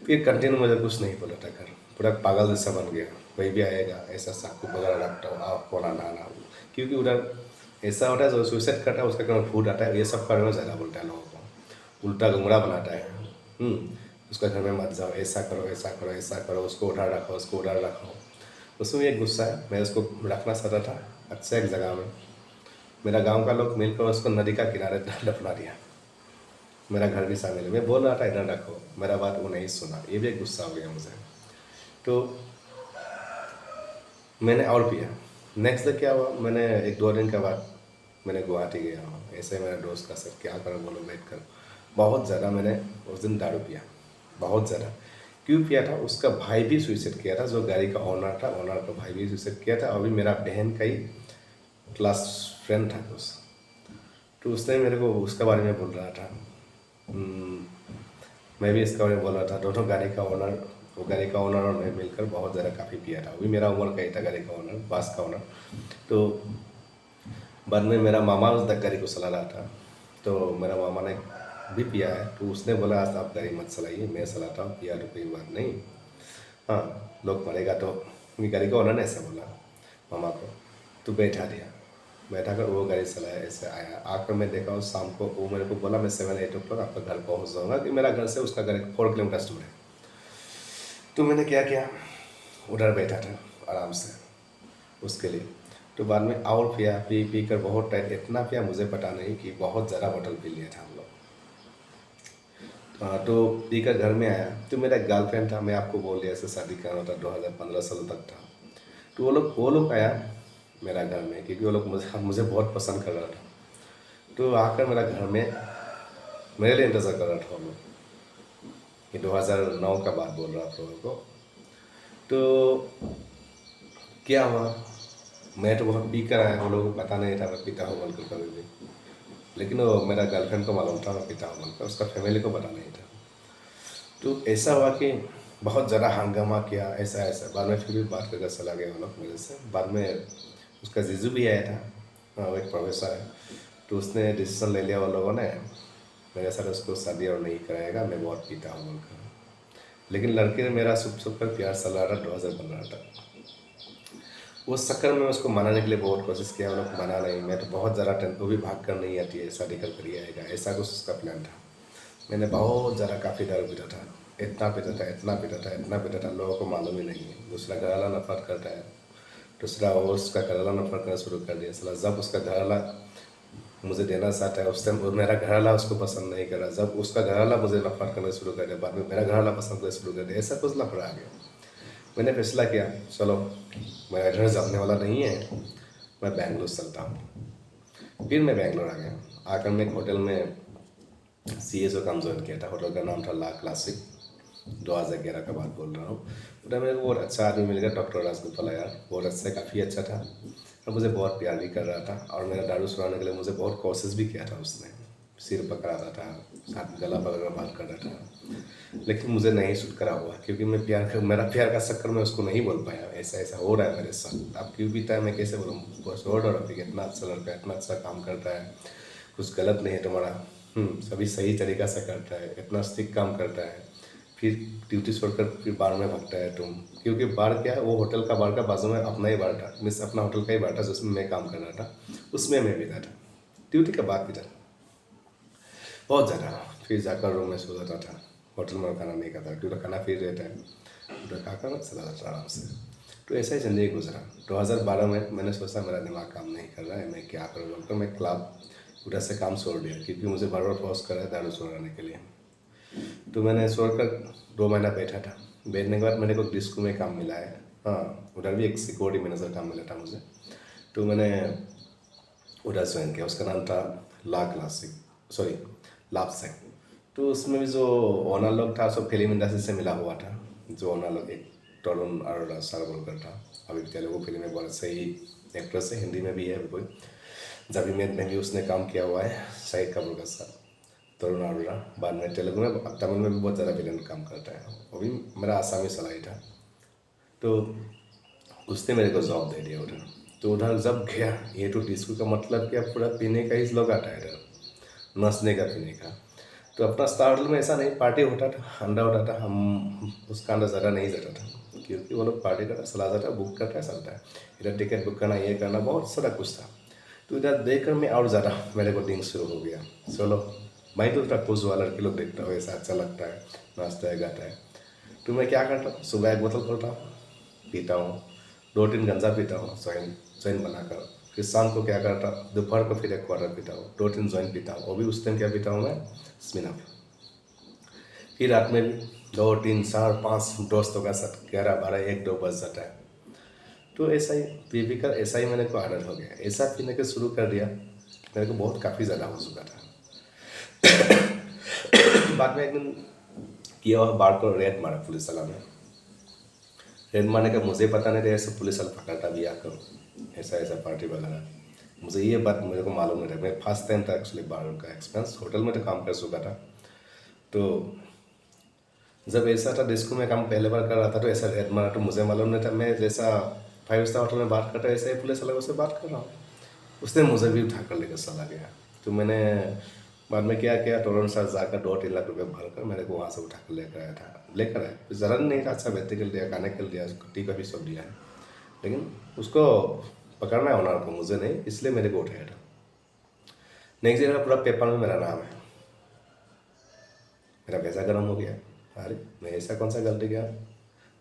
फिर कंटिन्यू मुझे कुछ नहीं बोला था, घर पूरा पागल जैसा बन गया। कोई भी आएगा ऐसा चाकू वगैरह रखता हूँ, आप कौन आना, क्योंकि उधर ऐसा होता है जो सुसाइड करता है उसका कारण भूत आता है, ये सब कारण में ज़्यादा बोलता है लोगों को, उल्टा गुमराह बनाता है। उसका घर में मत जाओ, ऐसा करो ऐसा करो ऐसा करो, उसको उधर रखो उसको उधर रखो। उसमें एक गुस्सा है, मैं उसको रखना चाहता था अच्छा एक जगह में। मेरा गांव का लोग मिलकर उसको नदी का किनारे दफना दिया, मेरा घर भी शामिल है। मैं बोल रहा था इधर रखो, मेरा बात वो नहीं सुना, ये भी एक गुस्सा हो गया मुझे। तो मैंने और पिया। नेक्स्ट डे क्या हुआ, मैंने 1-2 दिन के बाद मैंने गुवाहाटी गया हूँ, ऐसे मेरा दोस्त का सर क्या करो बोलो बैठ कर, बहुत ज़्यादा मैंने उस दिन दारू पिया, बहुत ज़्यादा। क्यों पिया था, उसका भाई भी सुसाइड किया था, जो गाड़ी का ऑनर था, ऑनर का भाई भी सुसाइड किया था, अभी मेरा बहन का ही क्लास फ्रेंड था उस। तो उसने मेरे को उसके बारे में बोल रहा था, मैं भी इसका बारे में बोल रहा था। दोनों गाड़ी का ओनर, वो गाड़ी का ओनर और मैं मिलकर बहुत ज़्यादा काफ़ी पिया था। वो भी मेरा उम्र का ही था, गाड़ी का ओनर, बस का ओनर। तो बाद में मेरा मामा उस गाड़ी को चला रहा था, तो मेरा मामा ने भी पिया है, तो उसने बोला आज आप गाड़ी मत चलाइए, मैं चलाता हूँ, पिया तो कोई बात नहीं, हाँ लोग मरेगा तो। गाड़ी का ओनर ने ऐसा बोला मामा को, तो बैठा दिया, बैठा कर वो गाड़ी चलाया, ऐसे आया। आकर मैं देखा उस शाम को, वो मेरे को बोला मैं 7-8 o'clock आपका घर पहुंच जाऊँगा, कि मेरा घर से उसका घर 4 किलोमीटर दूर है। तो मैंने क्या किया, उधर बैठा था आराम से उसके लिए। तो बाद में और पिया, पी पी कर बहुत टाइम, इतना पिया मुझे पता नहीं, कि बहुत ज़्यादा बोतल पी लिया था हम लोग। तो पी कर घर में आया, तो मेरा एक गर्लफ्रेंड था, मैं आपको बोल दिया, ऐसे शादी करना था, 2015 साल तक था। तो वो लोग आया मेरा घर में, क्योंकि वो लोग मुझे बहुत पसंद कर रहा था। तो आकर मेरा घर में मेरे लिए इंतज़ार कर रहा था वो लोग। ये 2009 का बात बोल रहा था लोगों को। तो क्या हुआ, मैं तो बहुत पी कर आया, वो लोगों को पता नहीं था मैं पीता हूँ बोलकर कभी भी, लेकिन वो मेरा गर्लफ्रेंड को मालूम था मैं पीता हूँ बोलकर, उसका फैमिली को पता नहीं था। तो ऐसा हुआ कि बहुत ज़्यादा हंगामा किया, ऐसा ऐसा। बाद में फिर भी बात करके चला गया वो लोग मेरे से। बाद में उसका जीजू भी आया था, वो एक प्रोफेसर है, तो उसने डिसीजन ले लिया वो लोगों ने, मेरे साथ उसको शादी और नहीं कराएगा, मैं बहुत पीता हूँ बोलकर। लेकिन लड़के ने मेरा सुप सुप कर प्यार चला रहा 2015 तक। उस चक्कर में उसको मनाने के लिए बहुत कोशिश किया, वो लोग मना नहीं, मैं तो बहुत ज़्यादा वो भी भाग कर नहीं आती है, शादी कर ही आएगा, ऐसा कुछ उसका प्लान था। मैंने बहुत ज़्यादा काफ़ी दारू पीता था, इतना पीता था इतना पीता था इतना पीता था, लोगों को मालूम ही नहीं है। दूसरा घरवाला नफरत करता है, दूसरा वो उसका घरवाला नफरत करना शुरू कर दिया। सला जब उसका घरवाला मुझे देना चाहता है, उस टाइम मेरा घरवाला उसको पसंद नहीं कर रहा, जब उसका घरवाला मुझे नफरत करना शुरू कर दिया, बाद में मेरा घरवाला पसंद करना शुरू कर दिया, ऐसा कुछ लफड़ा आ गया। मैंने फैसला किया चलो मैं इधर जाने वाला नहीं है, मैं बेंगलोर चलता हूँ। फिर मैं बेंगलोर आ गया। आकर मैं एक होटल में CA काम ज्वाइन किया था, होटल का नाम था ला क्लासिक, 2011 का बात बोल रहा हूँ। उधर मेरे को बहुत अच्छा आदमी मिल गया, डॉक्टर राजगोपाल यार, बहुत अच्छा, काफ़ी अच्छा था, और मुझे बहुत प्यार भी कर रहा था। और मेरा दारू छुड़ाने के लिए मुझे बहुत कोशिश भी किया था उसने, सिर पकड़ाता था, साथ गला पकड़ बात कर रहा था, लेकिन मुझे नहीं सूट करा हुआ, क्योंकि मैं मेरा प्यार का चक्कर में उसको नहीं बोल पाया, ऐसा ऐसा हो रहा है मेरे साथ। अब क्यों पीता है मैं कैसे बोलूँ, बस छोड़ रहा है, इतना अच्छा लड़का, इतना अच्छा काम करता है, कुछ गलत नहीं है तुम्हारा, सभी सही तरीका से करता है, इतना स्ट्रिक्ट काम करता है, फिर ड्यूटी छोड़कर फिर बार में भागता है तुम। क्योंकि बार क्या है, वो होटल का बार का बाजू में अपना ही बार था, मिस अपना होटल का ही बार था जिसमें मैं काम कर रहा था, उसमें मैं भी था, ड्यूटी का बाद भी था बहुत ज़्यादा। फिर जाकर रूम में सो जाता था, होटल में खाना नहीं खाता, क्योंकि खाना फिर रहता है, उधर खाकर चला जाता आराम से। तो ऐसा ही ज़िंदगी गुजरा। 2012 में मैंने सोचा मेरा दिमाग काम नहीं कर रहा है, मैं क्या करूँ बोलकर मैं क्लब उधर से काम छोड़ दिया, क्योंकि मुझे बार बार फोर्स कर रहा है दारू छोड़ाने के लिए। तो मैंने छोड़कर 2 महीना बैठा था, बैठने के बाद मेरे को डिस्को में काम मिला है, हाँ उधर भी एक सिक्योरिटी मैनेजर काम मिला था मुझे। तो मैंने उधर ज्वाइन किया, उसका नाम था ला क्लासिक, सॉरी लाभ सेक। तो उसमें भी जो ओनर लोग था सब फिल्म इंडस्ट्री से मिला हुआ था, जो ओनर लोग एक तरुण अरोड़ा सारवलकर था। अभी तेलुगु फिल्म में बहुत सही एक्ट्रेस है, हिंदी में भी है अभी कोई, जबीमेद में भी उसने काम किया हुआ है, शाहिद कपूर का साथ तरुण अरोड़ा। बाद में तेलुगु में, तमिल में भी बहुत ज़्यादा विलन काम करता है। वो भी मेरा आसामी सलाई था। तो उसने मेरे को जॉब दे दिया उधर। तो उधर जब गया, ये तो डिस्को का मतलब क्या, पूरा पीने का ही लोग आता है इधर, नाचने का पीने का। तो अपना स्टार होटल में ऐसा नहीं, पार्टी होता था, अंडा होता था, हम उसका अंडा ज़्यादा नहीं जाता था, क्योंकि वो लोग पार्टी करता चला जाता, बुक करता है, चलता है। इधर टिकट बुक करना, ये करना, बहुत सारा कुछ था। तो इधर देख कर मैं और ज़्यादा मेरे को दिन शुरू हो गया। चलो मैं तो था खुश हुआ, लड़के लोग देखता हूँ, ऐसा अच्छा लगता है, नाचता है, गाता है। तो मैं क्या करता हूँ, सुबह एक बोतल खोलता हूँ, पीता हूँ, 2-3 गंजा पीता हूँ जॉइन जॉइन बनाकर। फिर शाम को क्या करता हूँ, दोपहर को फिर एक क्वार्टर पीता हूँ, 2-3 जॉइन पीता हूँ। वो भी उस टाइम क्या पीता हूँ मैं, स्मिनफ। फिर रात में भी 2-3-4-5 दोस्तों का साथ 11-12-1-2 बज जाता है। तो ऐसा ही पी पी कर ऐसा ही मेरे को आदत हो गया। ऐसा पीने के शुरू कर दिया, मेरे को बहुत काफ़ी ज़्यादा हो चुका था। बाद में एक दिन किया हुआ बार को रेड मारा पुलिस वाला ने। रेड मारने का मुझे पता नहीं था, ऐसे पुलिस वाला पकड़ता भी आकर, ऐसा ऐसा पार्टी वगैरह। मुझे ये बात मेरे को मालूम नहीं था। मैं फर्स्ट टाइम था एक्चुअली बार का एक्सपीरियंस, होटल में तो काम कर चुका था। तो जब ऐसा था, डिस्को में काम पहले बार कर रहा था, तो ऐसा रेड मारा तो मुझे मालूम नहीं था। मैं जैसा 5 स्टार होटल में बात करता है, ऐसे ही पुलिस वाले से बात कर रहा हूँ। उसने मुझे भी उठा कर लेकर चला गया। तो मैंने बाद में क्या किया, टोरेंट साथ जाकर 2-3 लाख रुपये भर कर मेरे को वहाँ से उठा कर लेकर आया था, लेकर आया। तो ज़रा नहीं था, अच्छा बैठने के लिए दिया, खाने के लिए दिया, टी का भी सब दिया है, लेकिन उसको पकड़ना है ओनर को, मुझे नहीं, इसलिए मेरे को उठाया था। नेक्स्ट डे पूरा पेपर में मेरा नाम है। मेरा पैसा गर्म हो गया। अरे मैं ऐसा कौन सा गलती किया,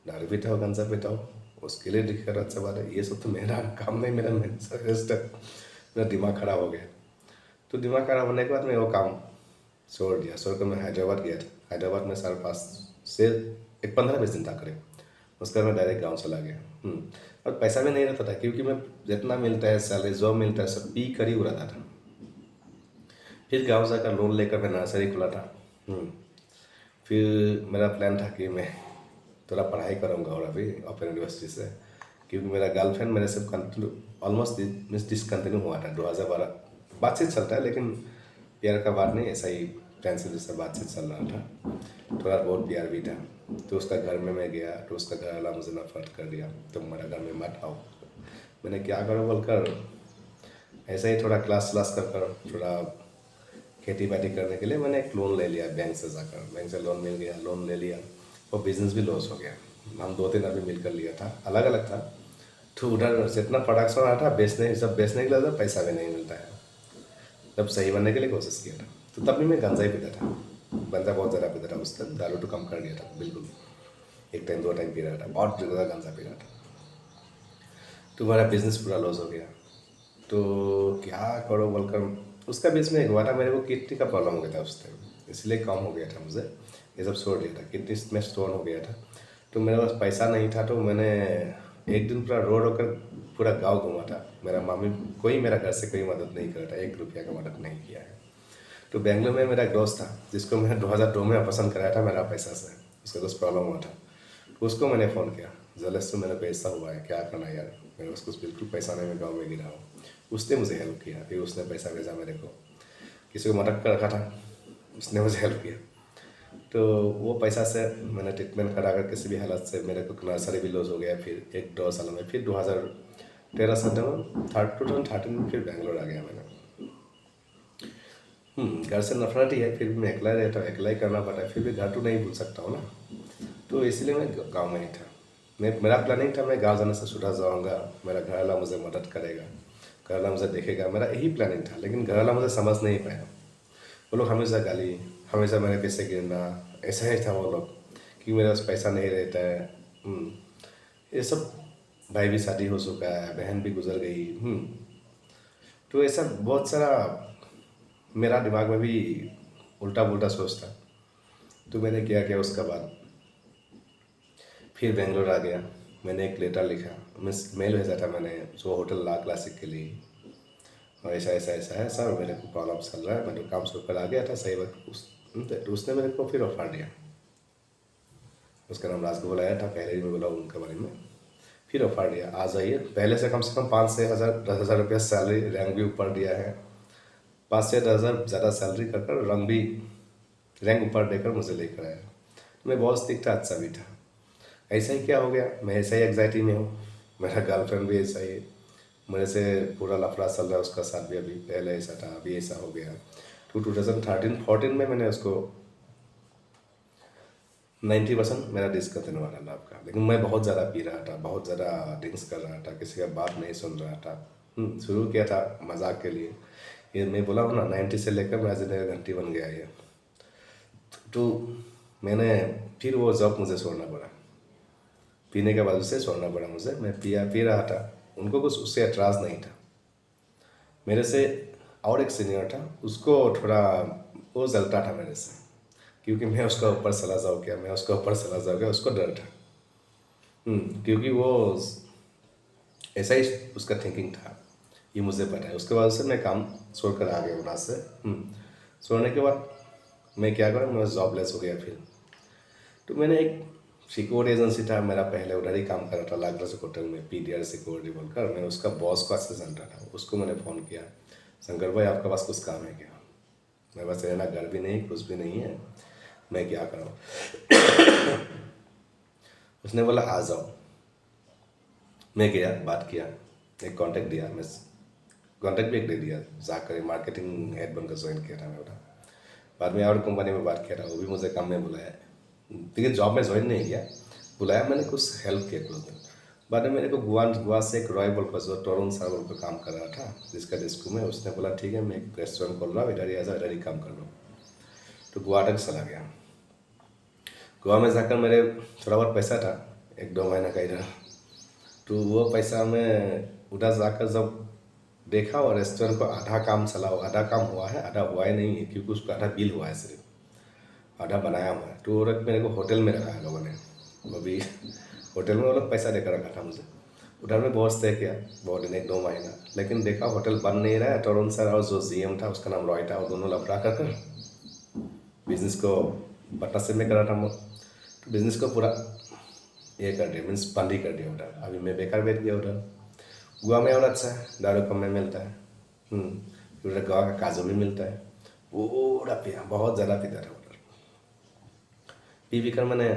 दारू पीता हो, गंजा पीता हो, उसके लिए दिक्कत, अच्छा बात है, ये सब तो मेरा काम नहीं, मेरा मेरा दिमाग खराब हो गया। तो दिमाग खराब होने के बाद मैं वो काम छोड़ दिया। छोड़ कर मैं हैदराबाद गया था। हैदराबाद में 5.5 से एक 15-20 दिन था करीब। उसके बाद मैं डायरेक्ट गाँव चला गया। और पैसा भी नहीं रहता था, क्योंकि मैं जितना मिलता है सैलरी, जॉब मिलता है, सब पी कर ही उड़ाता था। फिर गाँव जाकर लोन लेकर मैं नर्सरी खुला था। फिर मेरा प्लान था कि मैं थोड़ा पढ़ाई करूँगा और अभी ओपन यूनिवर्सिटी से, क्योंकि मेरा गर्लफ्रेंड मेरे से कंटिन्यू ऑलमोस्ट मीन्स डिसकंटिन्यू हुआ था 2012। बातचीत चलता है, लेकिन प्यार का बात नहीं, ऐसा ही फ्रेंड से जैसा बातचीत चल रहा था, थोड़ा बहुत प्यार भी था। तो उसका घर में मैं गया, तो उसका घर वाला मुझे नफरत कर दिया, तो मेरा घर में मत आओ। मैंने क्या करूँ बोलकर ऐसे ही थोड़ा क्लास कर थोड़ा खेती बाड़ी करने के लिए मैंने एक लोन ले लिया बैंक से जाकर। बैंक से लोन मिल गया, लोन ले लिया, और बिजनेस भी लॉस हो गया। हम 2-3 आदमी मिलकर लिया था, अलग अलग था। तो उधर जितना प्रोडक्शन आ था, बेचने, सब बेचने के लिए था, पैसा भी नहीं मिलता है। तब सही बनने के लिए कोशिश किया था। तो तब भी मैं गांजा ही पीता था, गांजा बहुत ज़्यादा पीता था उस टाइम। दारू तो कम कर दिया था बिल्कुल, 1 टाइम 2 टाइम पी रहा था, बहुत ज़्यादा गांजा पी रहा था। तो मेरा बिजनेस पूरा लॉस हो गया। तो क्या करो बोलकर उसका बीच में हुआ था, मेरे को किडनी का प्रॉब्लम हो गया था उस टाइम, इसलिए कम हो गया था मुझे, ये सब छोड़ दिया था। किडनी में स्टोन हो गया था, तो मेरे पास पैसा नहीं था। तो मैंने एक दिन पूरा रो रो कर पूरा गांव घूमा था। मेरा मामी, कोई मेरा घर से कोई मदद नहीं करा था, 1 रुपया का मदद नहीं किया है। तो बेंगलोर में मेरा एक दोस्त था, जिसको मैंने 2002 में ऑपरेशन कराया था मेरा पैसा से, उसका कुछ प्रॉब्लम हुआ था। तो उसको मैंने फ़ोन किया, जलेस से मेरे को ऐसा हुआ है, क्या करना है यार, मेरे पास कुछ बिल्कुल पैसा नहीं, मैं गाँव में गिरा हूँ। उसने मुझे हेल्प किया, फिर उसने पैसा भेजा मेरे को, किसी को मदद कर रखा था, उसने मुझे हेल्प किया। तो वो पैसा से मैंने ट्रीटमेंट करा कर किसी भी हालत से, मेरे को नर्सरी भी लॉस हो गया। फिर 1-2 साल में, फिर 2013 से 2013 में फिर बेंगलोर आ गया मैंने। घर से नफरत ही है, फिर भी मैं अकेला रहता हूँ, अकेला ही करना पड़ता है, फिर भी घर तो नहीं भूल सकता हूँ ना। तो इसलिए मैं गाँव में ही था। मेरा प्लानिंग था मैं गाँव जाने से सुधर जाऊँगा, मेरा घर वाला मुझे मदद करेगा, घर वाला मुझे देखेगा, मेरा यही प्लानिंग था। लेकिन घर वाला मुझे समझ नहीं पाया। वो लोग हमेशा गाली, हमेशा मेरे पीछे गिरना, ऐसा ही था वो लोग, कि मेरे पास पैसा नहीं रहता है। ये सब, भाई भी शादी हो चुका है, बहन भी गुजर गई। तो ऐसा बहुत सारा मेरा दिमाग में भी उल्टा पुल्टा सोच था। तो मैंने क्या किया, उसके बाद फिर बेंगलोर आ गया। मैंने एक लेटर लिखा, मेल भेजा था मैंने, जो होटल ला क्लासिक के लिए, और ऐसा ऐसा ऐसा है सर, मेरे को प्रॉब्लम चल रहा है, मैं तो काम शुरू कर आ गया था सही वक्त। तो उसने मेरे को फिर ऑफर दिया। उसका नाम राज को बुलाया था, पहले ही मैं बोला उनके बारे में। फिर ऑफर दिया, आ जाइए। पहले से कम 5 से 10 हज़ार रुपया सैलरी, रैंक भी ऊपर दिया है। 5 से 10 हज़ार ज़्यादा सैलरी कर रंग भी, रैंक ऊपर देकर मुझे लेकर आया। तो मैं बॉस ठीक था, अच्छा भी था। ऐसा ही क्या हो गया, मैं ऐसा ही एग्जाइटी में हूँ, मेरा गर्लफ्रेंड भी ऐसा ही है, मेरे से पूरा लफड़ा चल रहा है उसका साथ भी। अभी पहले ऐसा था, अभी ऐसा हो गया। 2013-14 में मैंने उसको 90% मेरा डिस्कशन वाला लाभ का, लेकिन मैं बहुत ज़्यादा पी रहा था, बहुत ज़्यादा ड्रिंक्स कर रहा था, किसी का बात नहीं सुन रहा था। शुरू किया था मजाक के लिए, ये मैं बोला हूँ ना 90 से लेकर मेरा जिंदगी का घंटी बन गया ये। तो मैंने फिर वो जॉब मुझे छोड़ना पड़ा, पीने के बाद उसे छोड़ना पड़ा मुझे। मैं पी रहा था, उनको कुछ उससे एतराज़ नहीं था। मेरे से और एक सीनियर था, उसको थोड़ा वो जलता था मेरे से, क्योंकि मैं उसका ऊपर चला जाऊँ क्या, मैं उसका ऊपर चला जाऊँ क्या, उसको डर था। क्योंकि वो ऐसा ही उसका थिंकिंग था, ये मुझे पता है। उसके बाद से मैं काम छोड़कर आ गया वहाँ से। छोड़ने के बाद मैं क्या करूँ, मैं जॉबलेस हो गया फिर। तो मैंने एक सिक्योरिटी एजेंसी था मेरा, पहले उधर ही काम कर रहा था लागरस होटल में, PDR सिक्योरिटी बोलकर। मैं उसका बॉस को अच्छे से जानता था। उसको मैंने फ़ोन किया, शंकर भाई आपके पास कुछ काम है क्या? मेरे पास रहना घर भी नहीं, कुछ भी नहीं है, मैं क्या करूँ? उसने बोला आ जाओ। मैं गया, बात किया, एक कॉन्टैक्ट दिया, मैं कॉन्टैक्ट भी एक दे दिया, जाकर मार्केटिंग हेड बनकर ज्वाइन किया था मैं उधर। बाद में और कंपनी में बात किया था, वो भी मुझे काम में बुलाया, लेकिन जॉब में ज्वाइन नहीं किया, बुलाया मैंने, कुछ हेल्प किया कुछ दिन। बाद में मेरे को गोवा से एक रॉय बोल पर, जो टोरन सर बोल पर काम कर रहा था, जिसका डिस्को में, उसने बोला ठीक है मैं एक रेस्टोरेंट खोल रहा हूँ, इधर ही आ जाओ, इधर ही काम कर लो। तो गोवा तक चला गया। गोवा में जाकर मेरे थोड़ा बहुत पैसा था, 1-2 महीना का इधर। तो वो पैसा में उधर जाकर जब देखा, और रेस्टोरेंट को आधा काम चला, आधा काम हुआ है, आधा हुआ ही नहीं है, क्योंकि उसका आधा बिल हुआ है, सिर्फ आधा बनाया हुआ है। तो वो मेरे को होटल में रखा है लोगों ने, वो भी होटल में वो लोग पैसा देकर रखा था मुझे। उधर में बहुत स्टे किया, बहुत दिन, 1-2 महीना। लेकिन देखा होटल बन नहीं रहा है। तरुण सर और जो GM था, उसका नाम रॉय था, वो दोनों लफड़ा कर बिजनेस को पार्टनरशिप में करा था। तो बिजनेस को पूरा ये कर दिया, मीन्स बंद ही कर दिया उधर। अभी मैं बेकार बैठ गया उधर। गोवा में और अच्छा है, दारू कम में मिलता है। उधर गोवा का काजू भी मिलता है। वो पूरा पिया, बहुत ज़्यादा पीता था उधर। पी कर मैंने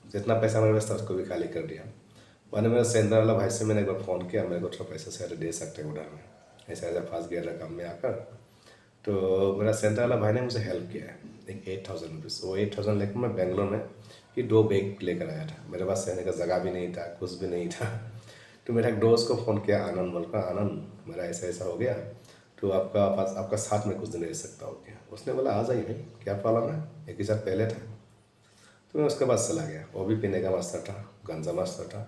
जितना पैसा मेरे पास था उसको भी खाली कर दिया। मैंने मेरा सेंटर वाला भाई से मैंने एक बार फ़ोन किया, मेरे को थोड़ा पैसा से दे सकते हैं उधर में, ऐसा ऐसा फंस गया था काम में आकर। तो मेरा सेंटर वाला भाई ने मुझे हेल्प किया है, एक 8,000 रुपीज़। वो 8,000 लेकर मैं बेंगलोर में कि 2 बैग लेकर आया था। मेरे पास रहने का जगह भी नहीं था, कुछ भी नहीं था। तो मेरा एक दोस्त को फ़ोन किया, आनंद बोल कर, आनंद मेरा ऐसा ऐसा हो गया, तो आपका साथ में कुछ दिन रह सकता हो क्या? उसने बोला आ जाइए भाई, क्या प्रॉब्लम है, एक ही साथ पहले था। तो मैं उसके बाद चला गया। वो भी पीने का मस्त था, गंजा मस्त था।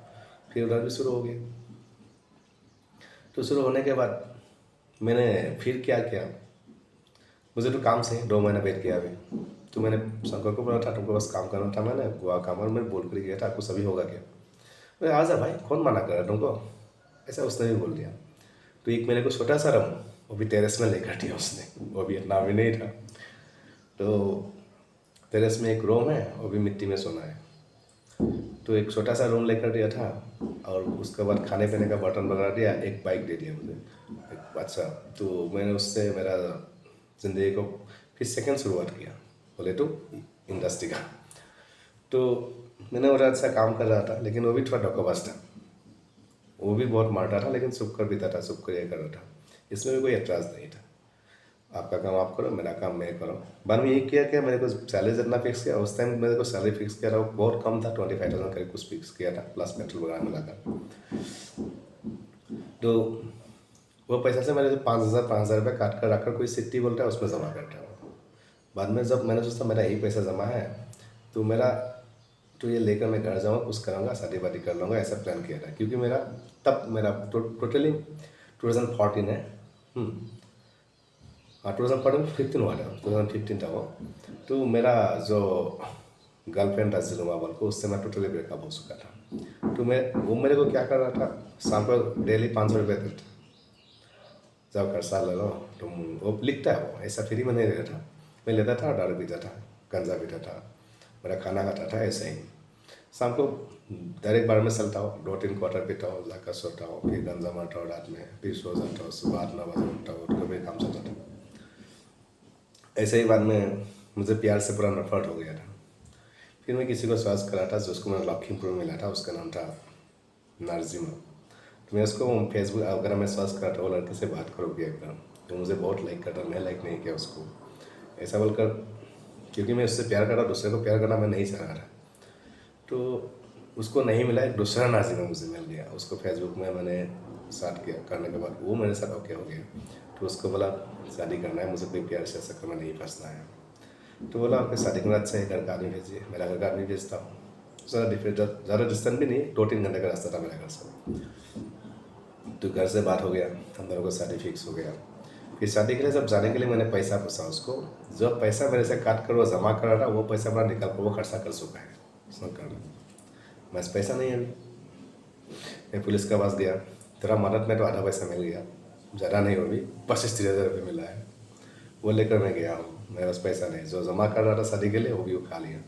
फिर उधर भी शुरू हो गया। तो शुरू होने के बाद मैंने फिर क्या किया, मुझे तो काम से 2 महीना बैठ गया अभी। तो मैंने शंकर को बोला था तुमको बस काम करना था, मैंने गोवा काम, और मैं बोल कर गया था कुछ अभी होगा क्या? मैं आ जा भाई, कौन मना कर रहा तुमको, ऐसा उसने भी बोल दिया। तो एक मेरे को छोटा सा रूम, वो भी टेरेस में लेकर दिया उसने, वो भी इतना भी नहीं था। तो टेरेस में एक रूम है, वो भी मिट्टी में सोना है। तो एक छोटा सा रूम लेकर दिया था, और उसके बाद खाने पीने का बर्तन बना दिया, एक बाइक दे दिया मुझे। अच्छा, तो मैंने उससे मेरा ज़िंदगी को फिर सेकंड शुरुआत किया, बोले तो इंडस्ट्री का। तो मैंने और अच्छा काम कर रहा था, लेकिन वो भी थोड़ा धोखेबाज था। वो भी बहुत मारता था, लेकिन चुप कर देता था, चुप कर ये कर रहा था। इसमें भी कोई एतराज़ नहीं था, आपका काम आप करो, मेरा काम मैं करो। बाद में ये किया कि मेरे को सैलरी जितना फिक्स किया, उस टाइम मेरे को सैलरी फिक्स किया था, वो बहुत कम था, 25,000 करीब कुछ फिक्स किया था, प्लस पेट्रोल वगैरह मिलाकर। तो वो पैसा से मैंने 5,000 रुपये काट कर रखकर कोई सिट्टी बोलता है उसमें जमा करता हूँ। बाद में जब मैंने सोचा मेरा यही पैसा जमा है, तो मेरा तो ये लेकर मैं घर जाऊँगा, कुछ करूँगा, शादी वादी कर लूँगा, ऐसा प्लान किया था। क्योंकि मेरा तब मेरा टोटली 2014 है। हाँ, 2015 हुआ था, 2015 था वो। तो मेरा जो गर्लफ्रेंड था जिलुमा बोल को, उससे मैं टोटली ब्रेकअप हो चुका था। तो मैं, वो मेरे को क्या कर रहा था, शाम को डेली 500 रुपये देता, जाओ खर्चा ले लो तुम। वो लिखता है, वो ऐसा फ्री में नहीं देता था। मैं लेता था, दारू पीता था, गंजा पीता था, मेरा खाना खाता था, ऐसे ही। शाम को डायरेक्ट बार में चलता हो, 2-3 क्वार्टर पीता हो, जाकर सोता हो, फिर गंजा मारता हो रात में, फिर सो जाता हो, सुबह 8-9 बजे उठता हो, उठ के फिर काम चलता था। ऐसे ही बाद में मुझे प्यार से पूरा नफरत हो गया था। फिर मैं किसी को सर्च करा था, जिसको मैं लखीमपुर में मिला था, उसका नाम था नार्जिमा। तो मैं उसको फेसबुक वगैरह में सर्च करा था, वो लड़के से बात करोगे एक बार, तो मुझे बहुत लाइक करता, मैं लाइक नहीं किया उसको, ऐसा बोलकर, क्योंकि मैं उससे प्यार करता, दूसरे को प्यार करना मैं नहीं चाह रहा था। तो उसको नहीं मिला, एक दूसरा नाज़िमा मुझे मिल गया, उसको फेसबुक में मैंने स्टार्ट किया, करने के बाद वो मेरे साथ ओके हो गया। तो उसको बोला शादी करना है, मुझे कोई प्यार से चक्कर में नहीं फंसना है। तो बोला आपके शादी करना अच्छा है, घर का आदमी भेजिए, मेरा घर का आदमी भेजता हूँ। ज़्यादा डिस्टेंस भी नहीं, 2-3 घंटे का रास्ता था मेरे घर से। तो घर से बात हो गया, हम दोनों को शादी फिक्स हो गया। फिर शादी के लिए जब जाने के लिए मैंने पैसा पूछा उसको, जो पैसा मेरे से काट कर वो जमा कर रहा था, वो पैसा अपना निकाल कर वो खर्चा कर चुका है उसने करना। बस पैसा नहीं है अभी। मैं पुलिस के पास गया, तेरा मदद में तो आधा पैसा मिल गया, ज़्यादा नहीं हो भी 25-30 हज़ार रुपये मिला है, वो लेकर मैं गया हूँ, मेरे पास पैसा नहीं, जो जमा कर रहा था शादी के लिए वो भी उठा लिया।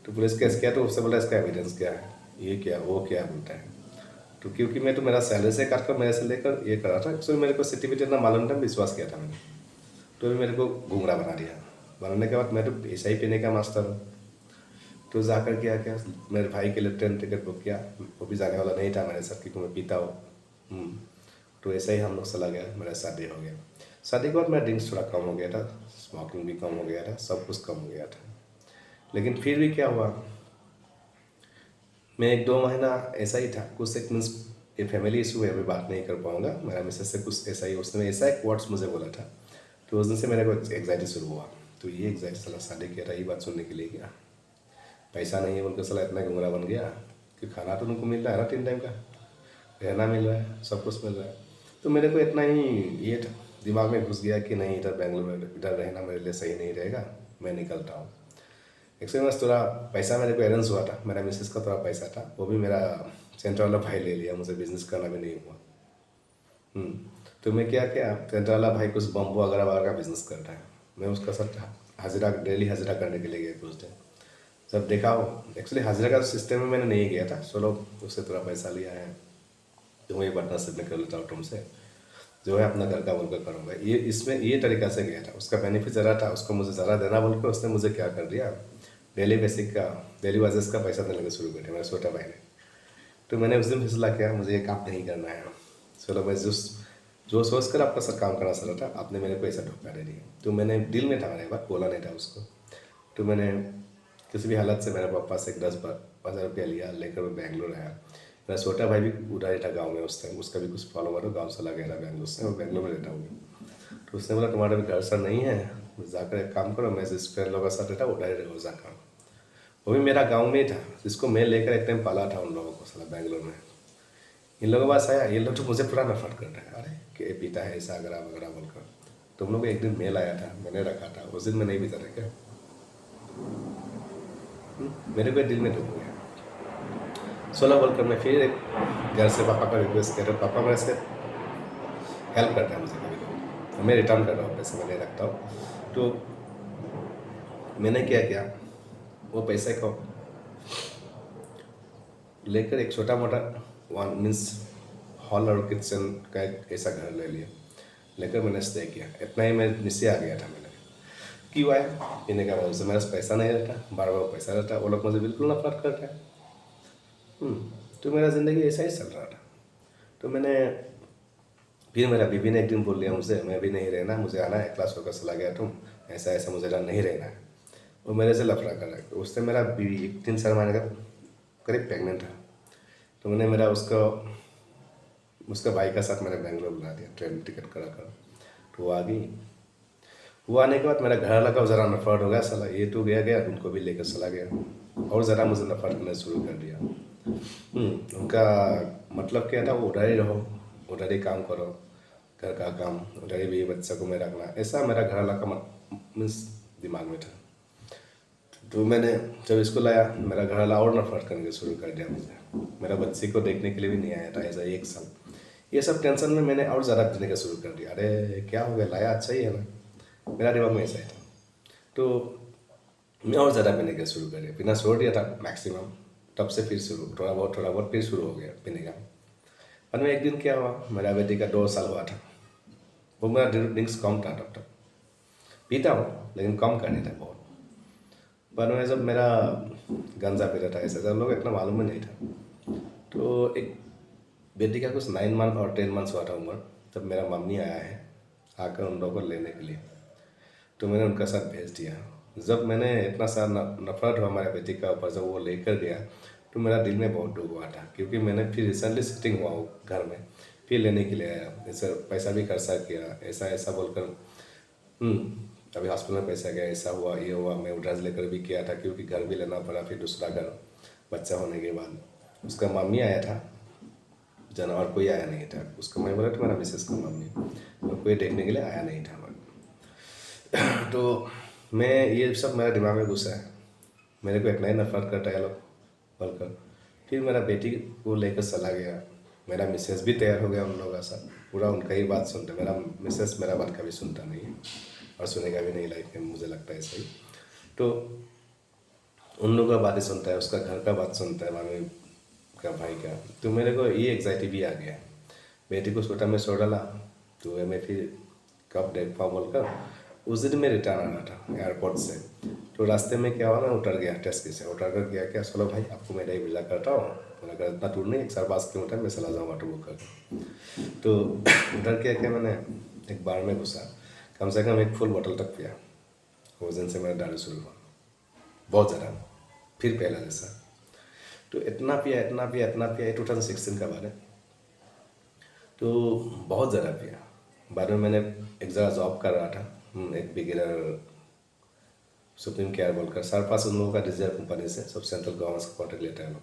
तो पुलिस केस किया, तो उससे बोला इसका एविडेंस क्या है, ये क्या वो क्या बोलता है। तो क्योंकि मैं तो मेरा सैलरी से काट कर मेरे से लेकर ये कर रहा था, इसलिए मेरे को सर्टिफिकेट ना मालूम था, विश्वास किया था मैंने, तो भी मेरे को घूंगरा बना दिया। बनाने के बाद मैं तो ऐसा ही पीने का मास्टर हूँ। तो जाकर क्या मेरे भाई के लिए ट्रेन टिकट बुक किया, वो भी जाने वाला नहीं था मेरे साथ क्योंकि मैं पीता हूँ। तो ऐसा ही हम लोग चला गया, मेरा शादी हो गया। शादी के बाद मेरा ड्रिंक्स थोड़ा कम हो गया था, स्मोकिंग भी कम हो गया था, सब कुछ कम हो गया था। लेकिन फिर भी क्या हुआ, मैं 1-2 महीना ऐसा ही था, कुछ एक मीन्स ये फैमिली इशू है, अभी बात नहीं कर पाऊँगा, मेरा मिसेस से कुछ ऐसा ही, उसने ऐसा एक वर्ड्स मुझे बोला था। तो उस दिन से मेरे को एग्जाइटी शुरू हुआ। तो ये एग्जाइटी साला शादी किया था, ये बात सुनने के लिए गया, पैसा नहीं है बोल के साला इतना घुंगरा बन गया कि खाना तो उनको मिल रहा है ना 3 टाइम का, रहना मिल रहा है, सब कुछ मिल रहा है। तो मेरे को इतना ही ये दिमाग में घुस गया कि नहीं, इधर बेंगलोर में इधर रहना मेरे लिए सही नहीं रहेगा, मैं निकलता हूँ। एक्चुअली बस थोड़ा पैसा मेरे को अरेंज हुआ था, मेरा मिसेस का थोड़ा पैसा था, वो भी मेरा सेंटर वाला भाई ले लिया, मुझे बिजनेस करना भी नहीं हुआ। तो मैं क्या क्या सेंटर वाला भाई कुछ बम्बू वगैरह वगैरह का बिजनेस करता है, मैं उसका साथ हाजिरा, डेली हाजिरा करने के लिए गया कुछ दिन। जब देखा हो, एक्चुअली हाजिरा का सिस्टम में मैंने नहीं गया था, चलो उससे थोड़ा पैसा लिया है, तो मैं ये पार्टनरशिप में कर लेता हूँ तुमसे, जो है अपना घर का बोलकर करूँगा, ये इसमें ये तरीका से गया था। उसका बेनिफिट ज़रा था, उसको मुझे ज़रा देना बोल कर उसने मुझे क्या कर दिया, डेली बेसिक का, डेली वाजेस का पैसा देने का शुरू कर दिया मेरा छोटा भाई ने। तो मैंने उस दिन फैसला किया मुझे ये काम नहीं करना है, चलो मैं जो सोच कर आपका सब काम करना चला था, आपने मेरे को ऐसा धोखा दे दिया। तो मैंने दिल में था, मेरे बात बोला नहीं था उसको। तो मैंने किसी भी हालत से मेरे पापा से 10,000 रुपया लिया, लेकर मैं बेंगलोर आया। मेरा छोटा भाई भी उधर ही था गाँव में उस टाइम, उसका भी कुछ फॉलोवर हो, गाँव चला गया था बेंगलोर से, मैं बेंगलोर में रहता हूँ। तो उसने बोला तुम्हारा भी घर सर नहीं है, जाकर एक काम करो, मैं जिस फ्रेंड लोगों के साथ रहता उधर ही रहो जाकर। वो भी मेरा गाँव में ही था, जिसको मैं लेकर एक टाइम पाला था उन लोगों को साला बेंगलोर में। इन लोगों के पास आया, ये लोग तो मुझे पूरा नफरत कर रहे हैं, अरे कि पिता है ऐसा अगरा वगैरह बोलकर। तुम लोग एक दिन मेल आया था, मैंने रखा था, उस दिन मैं नहीं बिता रहा क्या, मेरे को दिल में दुख गया। 16 बोलकर मैं फिर एक घर से पापा का रिक्वेस्ट किया, तो पापा मेरे से हेल्प करता है मुझे कभी कभी, तो मैं रिटर्न कर रहा हूँ पैसे, मैं नहीं रखता हूँ। तो मैंने क्या किया, वो पैसे को लेकर एक छोटा मोटा वन मीन्स हॉल और किचन का एक ऐसा घर ले लिया, लेकर मैंने स्टे किया। इतना ही मैं नीचे आ गया था। मैंने क्यों आया, पीने का वजह से मेरे पास पैसा नहीं रहता, बार बार पैसा रहता, वो लोग मुझे बिल्कुल नफरत करता है। तो मेरा ज़िंदगी ऐसा ही चल रहा था। तो मैंने फिर मेरा बीवी ने एक दिन बोल लिया मुझे, मैं भी नहीं रहना, मुझे आना है, क्लास होकर चला गया तुम, ऐसा ऐसा मुझे नहीं रहना है। वो मेरे से लफड़ा कर रहा है। तो उससे मेरा बीवी 3-4 महीने का करीब प्रेगनेंट था। तो मैंने मेरा उसका भाई का साथ मैंने बेंगलोर बुला दिया, ट्रेन टिकट करा कर। तो वो आ गई। वो आने के बाद मेरा घर लगा ज़रा नफरत हो गया, साला ये तो गया उनको भी लेकर चला गया, और ज़रा मुझे नफरत करना शुरू कर दिया। उनका मतलब क्या था, वो उधर ही रहो, उधर ही काम करो, घर का काम उधर ही, भी बच्चा को मैं रखना, ऐसा मेरा घर वाला का मीन्स दिमाग में था। तो मैंने जब इसको लाया, मेरा घर वाला और नफरत करने शुरू कर दिया मुझे, मेरा बच्चे को देखने के लिए भी नहीं आया था ऐसा 1 साल। ये सब टेंशन में मैंने और ज़्यादा पीने का शुरू कर दिया। अरे क्या हो गया, लाया अच्छा ही है ना, मेरा दिमाग में ऐसा ही था। तो मैं और ज़्यादा पीने का शुरू कर दिया, पीना छोड़ दिया था मैक्सिमम, तब से फिर शुरू थोड़ा बहुत फिर शुरू हो गया पीने का। बाद में एक दिन क्या हुआ, मेरा बेटी का 2 साल हुआ था। वो मेरा ड्रिंक्स कम था तब तक, पीता हूँ लेकिन कम करने था बहुत। बाद में जब मेरा गंजा पीता था ऐसे, सब लोग इतना मालूम ही नहीं था। तो एक बेटी का कुछ 9 मंथ और 10 मंथ्स हुआ था उम्र, तब मेरा मम्मी आया है आकर उन लोगों को लेने के लिए। तो मैंने उनका साथ भेज दिया। जब मैंने इतना सारा नफरत हुआ हमारे बेटी का ऊपर, जब वो लेकर गया तो मेरा दिल में बहुत दुख हुआ था, क्योंकि मैंने फिर रिसेंटली सिटिंग हुआ वो घर में, फिर लेने के लिए आया, ऐसा पैसा भी खर्चा किया, ऐसा ऐसा बोलकर अभी हॉस्पिटल में पैसा गया, ऐसा हुआ ये हुआ। मैं उधर लेकर भी किया था क्योंकि घर भी लेना पड़ा, फिर दूसरा घर बच्चा होने के बाद। उसका मम्मी आया था जना, और कोई आया नहीं था। उसका मैं बोला तुम्हारा मिसेस का मम्मी, और कोई देखने के लिए आया नहीं था। तो मैं ये सब मेरा दिमाग में घुसा है, मेरे को इतना ही नफरत करता है लोग बोलकर। फिर मेरा बेटी को लेकर चला गया, मेरा मिसेस भी तैयार हो गया उन लोगों का साथ, पूरा उनका ही बात सुनते। मेरा मिसेस मेरा बात कभी सुनता नहीं है और सुनेगा भी नहीं लाइफ में, मुझे लगता है सही। तो उन लोगों का बात ही सुनता है, उसका घर का बात सुनता है, मामी का भाई का। तो मेरे को ये एग्जाइटी भी आ गया। बेटी को छोटा में सो डाला, तो मैं फिर कब देख पाऊँ बोलकर उस दिन मैं रिटर्न आना था एयरपोर्ट से। तो रास्ते में क्या हुआ, मैं उतर गया टैक्सी से, उतर कर गया क्या, चलो भाई आपको मैं नहीं भेजा करता हूँ। मैंने कहा इतना दूर नहीं, 150 किलोमीटर मैं चला जाऊँगा ऑटो बुक कर। तो उधर क्या मैंने एक बार में घुसा, कम से कम एक फुल बोतल तक पिया। उस दिन से मेरा दारू शुरू हुआ, बहुत ज़्यादा, फिर पहला जैसा। तो इतना पिया इतना पिया इतना पिया, ये 2016 का बात है। तो बहुत ज़्यादा पिया। बाद में मैंने एक जगह जॉब कर रहा था, एक बिगिनर सुप्रीम केयर बोलकर, सारे पास उन लोगों का डिजायर कंपनी से, सब सेंट्रल गवर्नमेंट का कॉन्ट्रैक्ट लेते हैं लोग।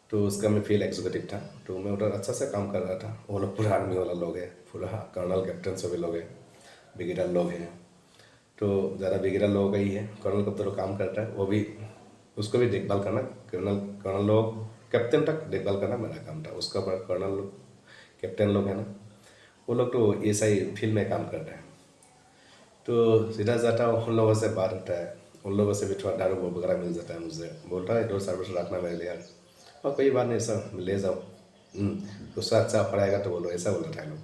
तो उसका मैं फील्ड एग्जीक्यूटिव था, तो मैं उधर अच्छा से काम कर रहा था। वो लोग पूरा आर्मी वाला लोग हैं, पूरा कर्नल कैप्टन सभी लोग हैं, बिगिनर लोग हैं। तो ज़्यादा बिगिनर लोगों का ही है, कर्नल कब तक काम करता है वो भी, उसको भी देखभाल करना। कर्नल लोग कैप्टन तक देखभाल करना मेरा काम था। उसका कर्नल लोग कैप्टन लोग हैं ना, वो लोग तो ऐसा ही फील्ड में काम करते हैं। तो सीधा जाता हूँ, उन लोगों से बात होता है, उन लोगों से भी थोड़ा दारू वगैरह मिल जाता है। मुझे बोलता है 2 सर्विस रखना मेरे लिए यार, और कोई बात नहीं सर ले जाओ, उससे अच्छा पड़ेगा तो बोलो, ऐसा बोला था लोग।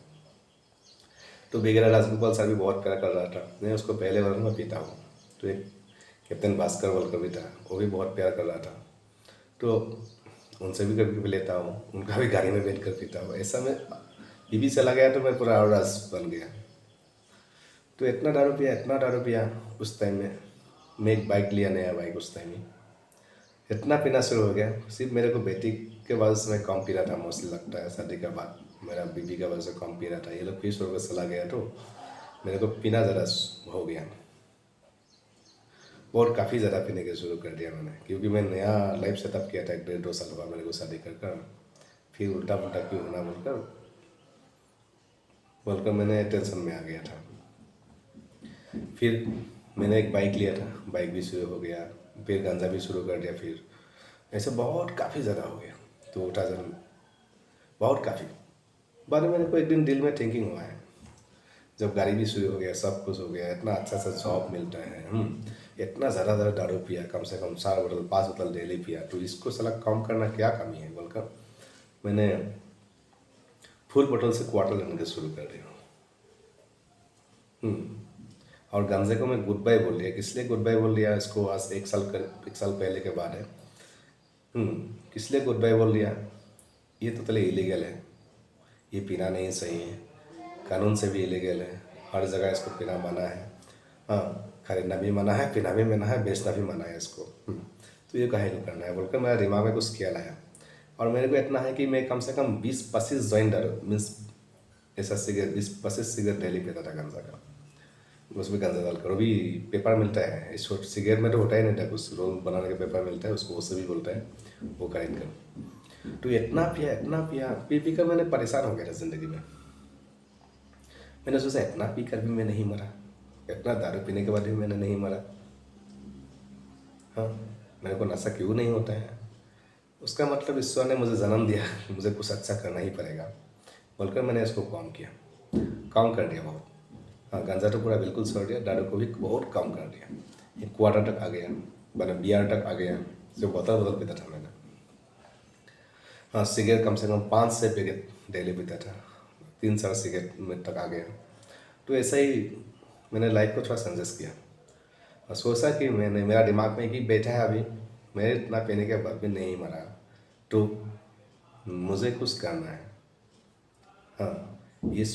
तो बिगड़ा राजगोपाल सर भी बहुत प्यार कर रहा था, मैं उसको पहले बार में पीता हूँ। तो एक कैप्टन भास्कर बोलकर भी था, वो भी बहुत प्यार कर रहा था। तो उनसे भी कभी कभी लेता हूँ, उनका भी गाड़ी में बैठ कर पीता हूँ। ऐसा मैं बीबी चला गया तो मैं पूरा और रस बन गया। तो इतना दारू पिया उस टाइम में। मैं एक बाइक लिया, नया बाइक, उस टाइम में इतना पीना शुरू हो गया। सिर्फ मेरे को बेटी के वजह से मैं कम पी रहा था, मोस्टली लगता है शादी के बाद मेरा बीबी का वजह से कम पी रहा था। ये लोग 20 रुपये चला गया तो मेरे को पीना ज़्यादा हो गया, और काफ़ी ज़्यादा पीने के शुरू कर दिया मैंने, क्योंकि मैं नया लाइफ सेटअप किया था। 1-1.5 साल हुआ मेरे को शादी कर फिर उल्टा पुल्टा क्यों होना बोलकर मैंने टेंशन में आ गया था। फिर मैंने एक बाइक लिया था, बाइक भी शुरू हो गया, फिर गांजा भी शुरू कर दिया। फिर ऐसे बहुत काफ़ी ज़्यादा हो गया। तो 2000 बहुत काफ़ी। बाद में मेरे को एक दिन दिल में थिंकिंग हुआ है, जब गाड़ी भी शुरू हो गया, सब कुछ हो गया, इतना अच्छा सा जॉब मिलता है, इतना ज़्यादा दारू पिया, कम से कम 4 बोतल 5 बोतल डेली पिया, तो इसको साला कम करना क्या कमी है बोलकर मैंने फुल बोतल से क्वार्टर लेने के शुरू कर दिया। और गांजे को मैं गुड बाय बोल दिया। किस लिए गुड बाय बोल दिया इसको, आज 1 साल पहले के बाद है। किस लिए गुड बाय बोल दिया, ये तो तले इलीगल है, ये पीना नहीं सही है, कानून से भी इलीगल है, हर जगह इसको पीना मना है। हाँ, खरीदना भी मना है, पीना भी मना है, बेचना भी मना है इसको। तो ये काहे को करना है बोलकर मेरा दिमाग में कुछ ख्याल आया। और मेरे को इतना है कि मैं कम से कम 20-25 जॉइंट मीन्स ऐसा सिगरेट 20-25 सिगरेट डेली पीता था गांजा का। उसमें गांजा डालकर, भी पेपर मिलता है, इस छोटे सिगरेट में तो होता ही नहीं था, कुछ रोल बनाने का पेपर मिलता है, उसको उससे भी बोलता है, वो खरीद कर। तो इतना पिया पी कर मैंने परेशान हो गया था ज़िंदगी में। मैंने सोचा इतना पी कर भी मैं नहीं मरा, इतना दारू पीने के बाद भी मैंने नहीं मरा। हाँ, मेरे को नशा क्यों नहीं होता है, उसका मतलब ईश्वर ने मुझे जन्म दिया, मुझे कुछ अच्छा करना ही पड़ेगा बोलकर मैंने इसको कम कर दिया बहुत। हाँ, गांजा तो पूरा बिल्कुल छोड़ दिया, दारू को भी बहुत कम कर दिया। 1 क्वार्टर तक आ गया, मतलब बियर तक आ गया, जो बोतल पीता था मैंने। हाँ, सिगरेट कम से कम 5 से पैकेट डेली पीता था, 3 साल सिगरेट में तक आ गया। तो ऐसा ही मैंने लाइफ को थोड़ा संघर्ष किया और सोचा कि मैंने मेरा दिमाग में कि बैठा है अभी, मैं इतना पीने के बाद भी नहीं मरा, तो मुझे कुछ करना है। हाँ, ये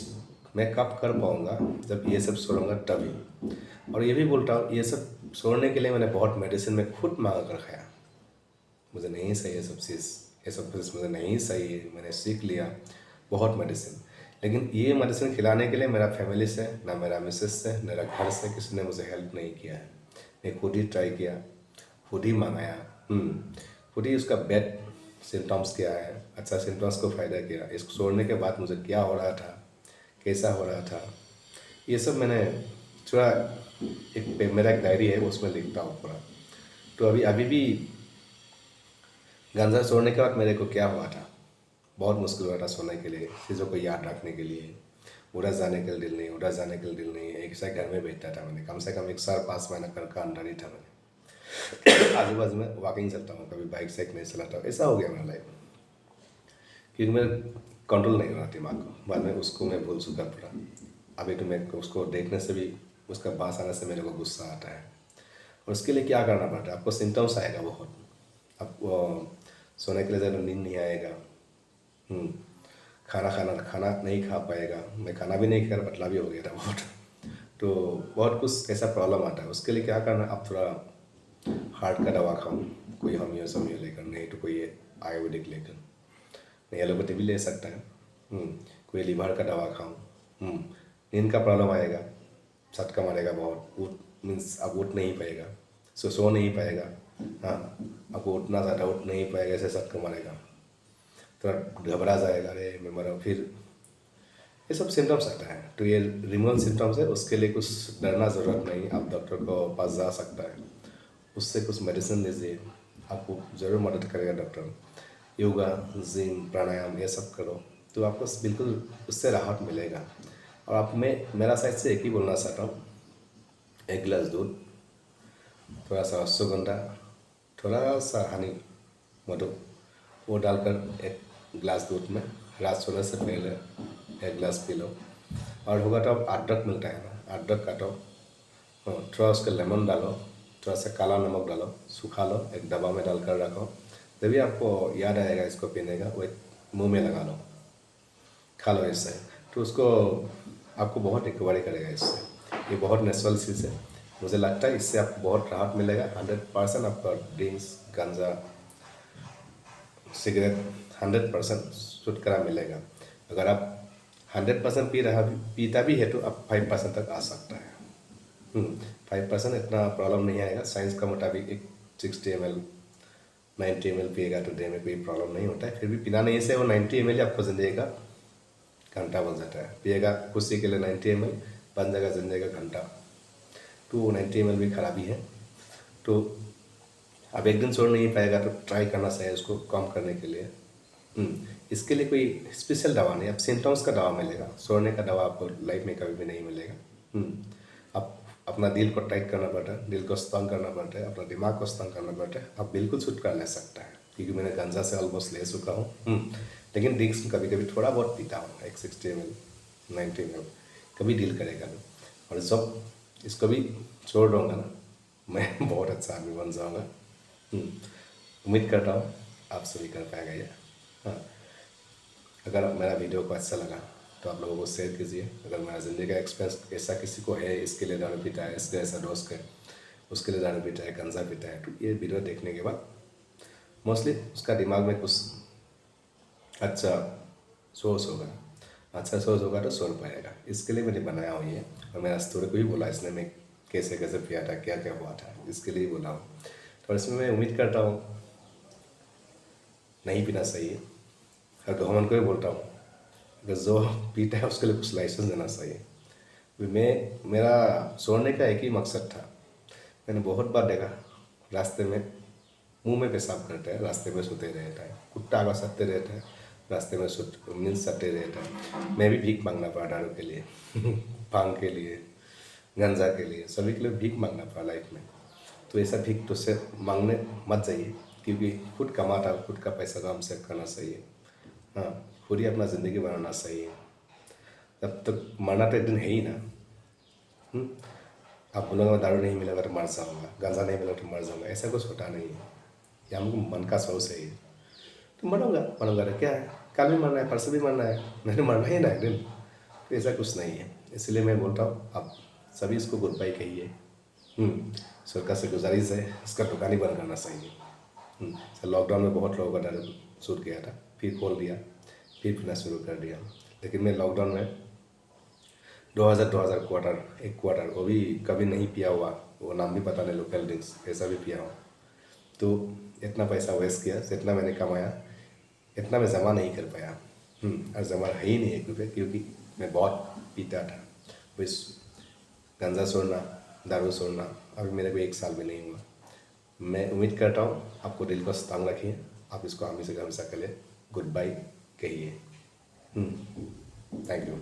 मैं कब कर पाऊँगा, जब ये सब छोड़ूंगा तभी। और ये भी बोलता हूँ, ये सब छोड़ने के लिए मैंने बहुत मेडिसिन में खुद मांग कर खाया, मुझे नहीं सही ये सब चीज़, ये सब चीज़ मुझे नहीं सही है, मैंने सीख लिया बहुत मेडिसिन। लेकिन ये मेडिसिन खिलाने के लिए मेरा फैमिली से, ना मेरा मिसेस से, मेरा घर से किसी ने मुझे हेल्प नहीं किया है। मैं खुद ही ट्राई किया, खुद ही मंगाया, खुद ही उसका बैड सिम्टम्स क्या है, अच्छा सिम्टम्स को फ़ायदा किया, इसको छोड़ने के बाद मुझे क्या हो रहा था, कैसा हो रहा था, ये सब मैंने थोड़ा मेरा एक डायरी है उसमें लिखता हूँ पूरा। तो अभी अभी भी गांजा छोड़ने के बाद मेरे को क्या हुआ था, बहुत मुश्किल हुआ था सोने के लिए, चीज़ों को याद रखने के लिए, उधर जाने के लिए दिल नहीं, उधर जाने के लिए दिल नहीं, एक साथ घर में बैठता था मैंने, कम से कम 1 साल 5 महीना घर का अंदर ही था मैंने। आजू बाजू में वॉकिंग चलता हूँ, कभी बाइक साइक नहीं चलाता हूँ, ऐसा हो गया मेरा लाइफ, क्योंकि मैं कंट्रोल नहीं हो रहा दिमाग को। बाद में उसको मैं भूल चुका पूरा। अभी तो मैं उसको देखने से भी, उसका बास आने से मेरे को गुस्सा आता है। और उसके लिए क्या करना पड़ता है, आपको सिम्टम्स आएगा बहुत, आपको सोने के लिए ज़्यादा नींद नहीं आएगा, खाना नहीं खा पाएगा। मैं खाना भी नहीं खा, पतला भी हो गया था बहुत। तो बहुत कुछ ऐसा प्रॉब्लम आता है। उसके लिए क्या करना, आप थोड़ा हार्ट का दवा खाओ, कोई होम्यो सोमियो लेकर, नहीं तो कोई आयुर्वेदिक लेकर, नहीं एलोपैथी भी ले सकता है, कोई लीवर का दवा खाओ। नींद का प्रॉब्लम आएगा, झटका मारेगा बहुत, उठ मीन्स अब उठ नहीं पाएगा, सो नहीं पाएगा। हाँ, आपको उठना ज़्यादा उठ नहीं पाएगा, ऐसे झटका मारेगा, थोड़ा घबरा जाएगा, अरे मैं मरा, फिर ये सब सिम्टम्स आता है। तो ये रिमूवल सिम्टम्स है, उसके लिए कुछ डरना ज़रूरत नहीं, आप डॉक्टर को पास जा सकता है, उससे कुछ मेडिसिन लीजिए, आपको ज़रूर मदद करेगा डॉक्टर। योगा, जिम, प्राणायाम ये सब करो तो आपको बिल्कुल उससे राहत मिलेगा। और आप में मेरा साइड से एक ही बोलना चाहता हूँ, 1 गिलास दूध, थोड़ा सा अश्वगंधा, थोड़ा सा हनी, मधु, वो डालकर 1 गिलास दूध में रात सोने से पहले 1 गिलास पी लो। और होगा तो आप अदरक मिलता है ना, अदरक काटो, थोड़ा उसका लेमन डालो, थोड़ा सा काला नमक डालो, सुखा लो, एक डब्बा में डालकर रखो। जब भी आपको याद आएगा इसको पीने का, वो मुंह में लगा लो, खा लो इससे, तो उसको आपको बहुत रिकवरी करेगा इससे। ये बहुत नेचुरल चीज़ है, मुझे लगता है इससे आपको बहुत राहत मिलेगा। 100% आपका ड्रिंक्स, गांजा, सिगरेट 100% छुटकारा मिलेगा। अगर आप 100% पीता भी है तो आप 5% तक आ सकता है। 5% इतना प्रॉब्लम नहीं आएगा। साइंस का मुताबिक एक 60 ml 90 ml पिएगा तो देह में कोई प्रॉब्लम नहीं होता है। फिर भी पीना नहीं से वो 90 ml आपको जिंदगी का घंटा बन जाता है। पिएगा खुशी के लिए 90 ml बन जाएगा जिंदगी का घंटा, तो 90 ml भी खराबी है। तो अब एक दिन छोड़ नहीं पाएगा तो ट्राई करना चाहिए उसको कम करने के लिए। इसके लिए कोई स्पेशल दवा नहीं, अब सिम्टम्स का दवा मिलेगा, छोड़ने का दवा आपको लाइफ में कभी भी नहीं मिलेगा। आप अपना दिल को टाइट करना पड़ता है, दिल को स्ट्रॉन्ग करना पड़ता है, अपना दिमाग को स्ट्रॉन्ग करना पड़ता है। आप बिल्कुल छुटकारा ले सकता है, क्योंकि मैंने गांजा से ऑलमोस्ट ले चुका हूँ। लेकिन ड्रिंक्स कभी कभी थोड़ा बहुत पीता हूँ, एक 60 ml 90 ml कभी डील करेगा नहीं। और जब इसको भी छोड़ दूँगा ना, मैं बहुत अच्छा आदमी बन जाऊँगा। उम्मीद करता हूँ आप सभी कर पाएगा ये। हाँ, अगर मेरा वीडियो को अच्छा लगा तो आप लोगों को शेयर कीजिए। अगर मेरा ज़िंदगी का एक्सपीरियंस ऐसा किसी को है, इसके लिए दारू पीता है, इसके ऐसा दोस्त है, उसके लिए दारू पीता है, गांजा पीता है, तो ये वीडियो देखने के बाद मोस्टली उसका दिमाग में कुछ अच्छा सोच होगा, अच्छा सोच होगा तो सोच पाएगा। इसके लिए मैंने बनाया हुआ ये, और मेरा स्टोरी को भी बोला इसने, मैं कैसे कैसे पिया था, क्या क्या हुआ था, इसके लिए बोला हूँ। तो इसमें मैं उम्मीद करता हूँ नहीं पीना चाहिए। और गवर्नमेंट को भी बोलता हूँ, अगर जो पीता है उसके लिए कुछ लाइसेंस देना चाहिए। मेरा छोड़ने का एक ही मकसद था। मैंने बहुत बार देखा रास्ते में मुंह में पेशाब करता है, रास्ते में सोते रहता है, कुत्ता आगे सत्ते रहता है, रास्ते में नींद सत्ते रहता है। मैं भी भीख मांगना पड़ा दारू के लिए भांग के लिए, गंजा के लिए, सभी के लिए भीख मांगना पड़ा लाइफ में। तो ऐसा भीख तो से मांगने मत जाइए। क्योंकि खुद कमाता खुद का पैसा काम से करना चाहिए। हाँ, खुद ही अपना ज़िंदगी बनाना चाहिए। तब तक मरना तो एक दिन है ही ना। आप बोलोगे दारू नहीं मिलेगा तो मर जाऊँगा, गांजा नहीं मिलेगा तो मर जाऊँगा, ऐसा कुछ होता नहीं है। ये हमको मन का सोच है। तो मरूंगा मरूंगा तो क्या है, कल भी मरना है, परसों भी मरना है, मैंने मरना ही ना एक दिन। तो ऐसा कुछ नहीं है। इसलिए मैं बोलता हूँ आप सभी इसको गुड बाय कहिए। सरकार से गुजारिश है, इसका दुकान ही बंद करना चाहिए। लॉकडाउन में बहुत लोगों का डर छूट गया था, फिर खोल दिया, फिर पीना शुरू कर दिया। लेकिन मैं लॉकडाउन में 2000 एक क्वार्टर वो भी कभी नहीं पिया हुआ, वो नाम भी पता नहीं, लोकल ड्रिंक्स ऐसा भी पिया हुआ। तो इतना पैसा वेस्ट किया, जितना मैंने कमाया इतना मैं जमा नहीं कर पाया। और जमा है ही नहीं 1 रुपये, क्योंकि मैं बहुत पीता था। बस गांजा छोड़ना, दारू छोड़ना अभी मेरे को 1 साल भी नहीं हुआ। मैं उम्मीद करता हूँ आपको दिल को स्ट्रांग रखिए, आप इसको हमेशा हमेशा के लिए गुड बाय कहिए। Thank you.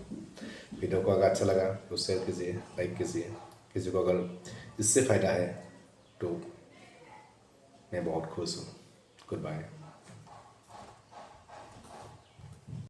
वीडियो को अगर अच्छा लगा तो शेयर कीजिए, लाइक कीजिए। किसी को अगर इससे फ़ायदा है तो मैं बहुत खुश हूँ। Good bye.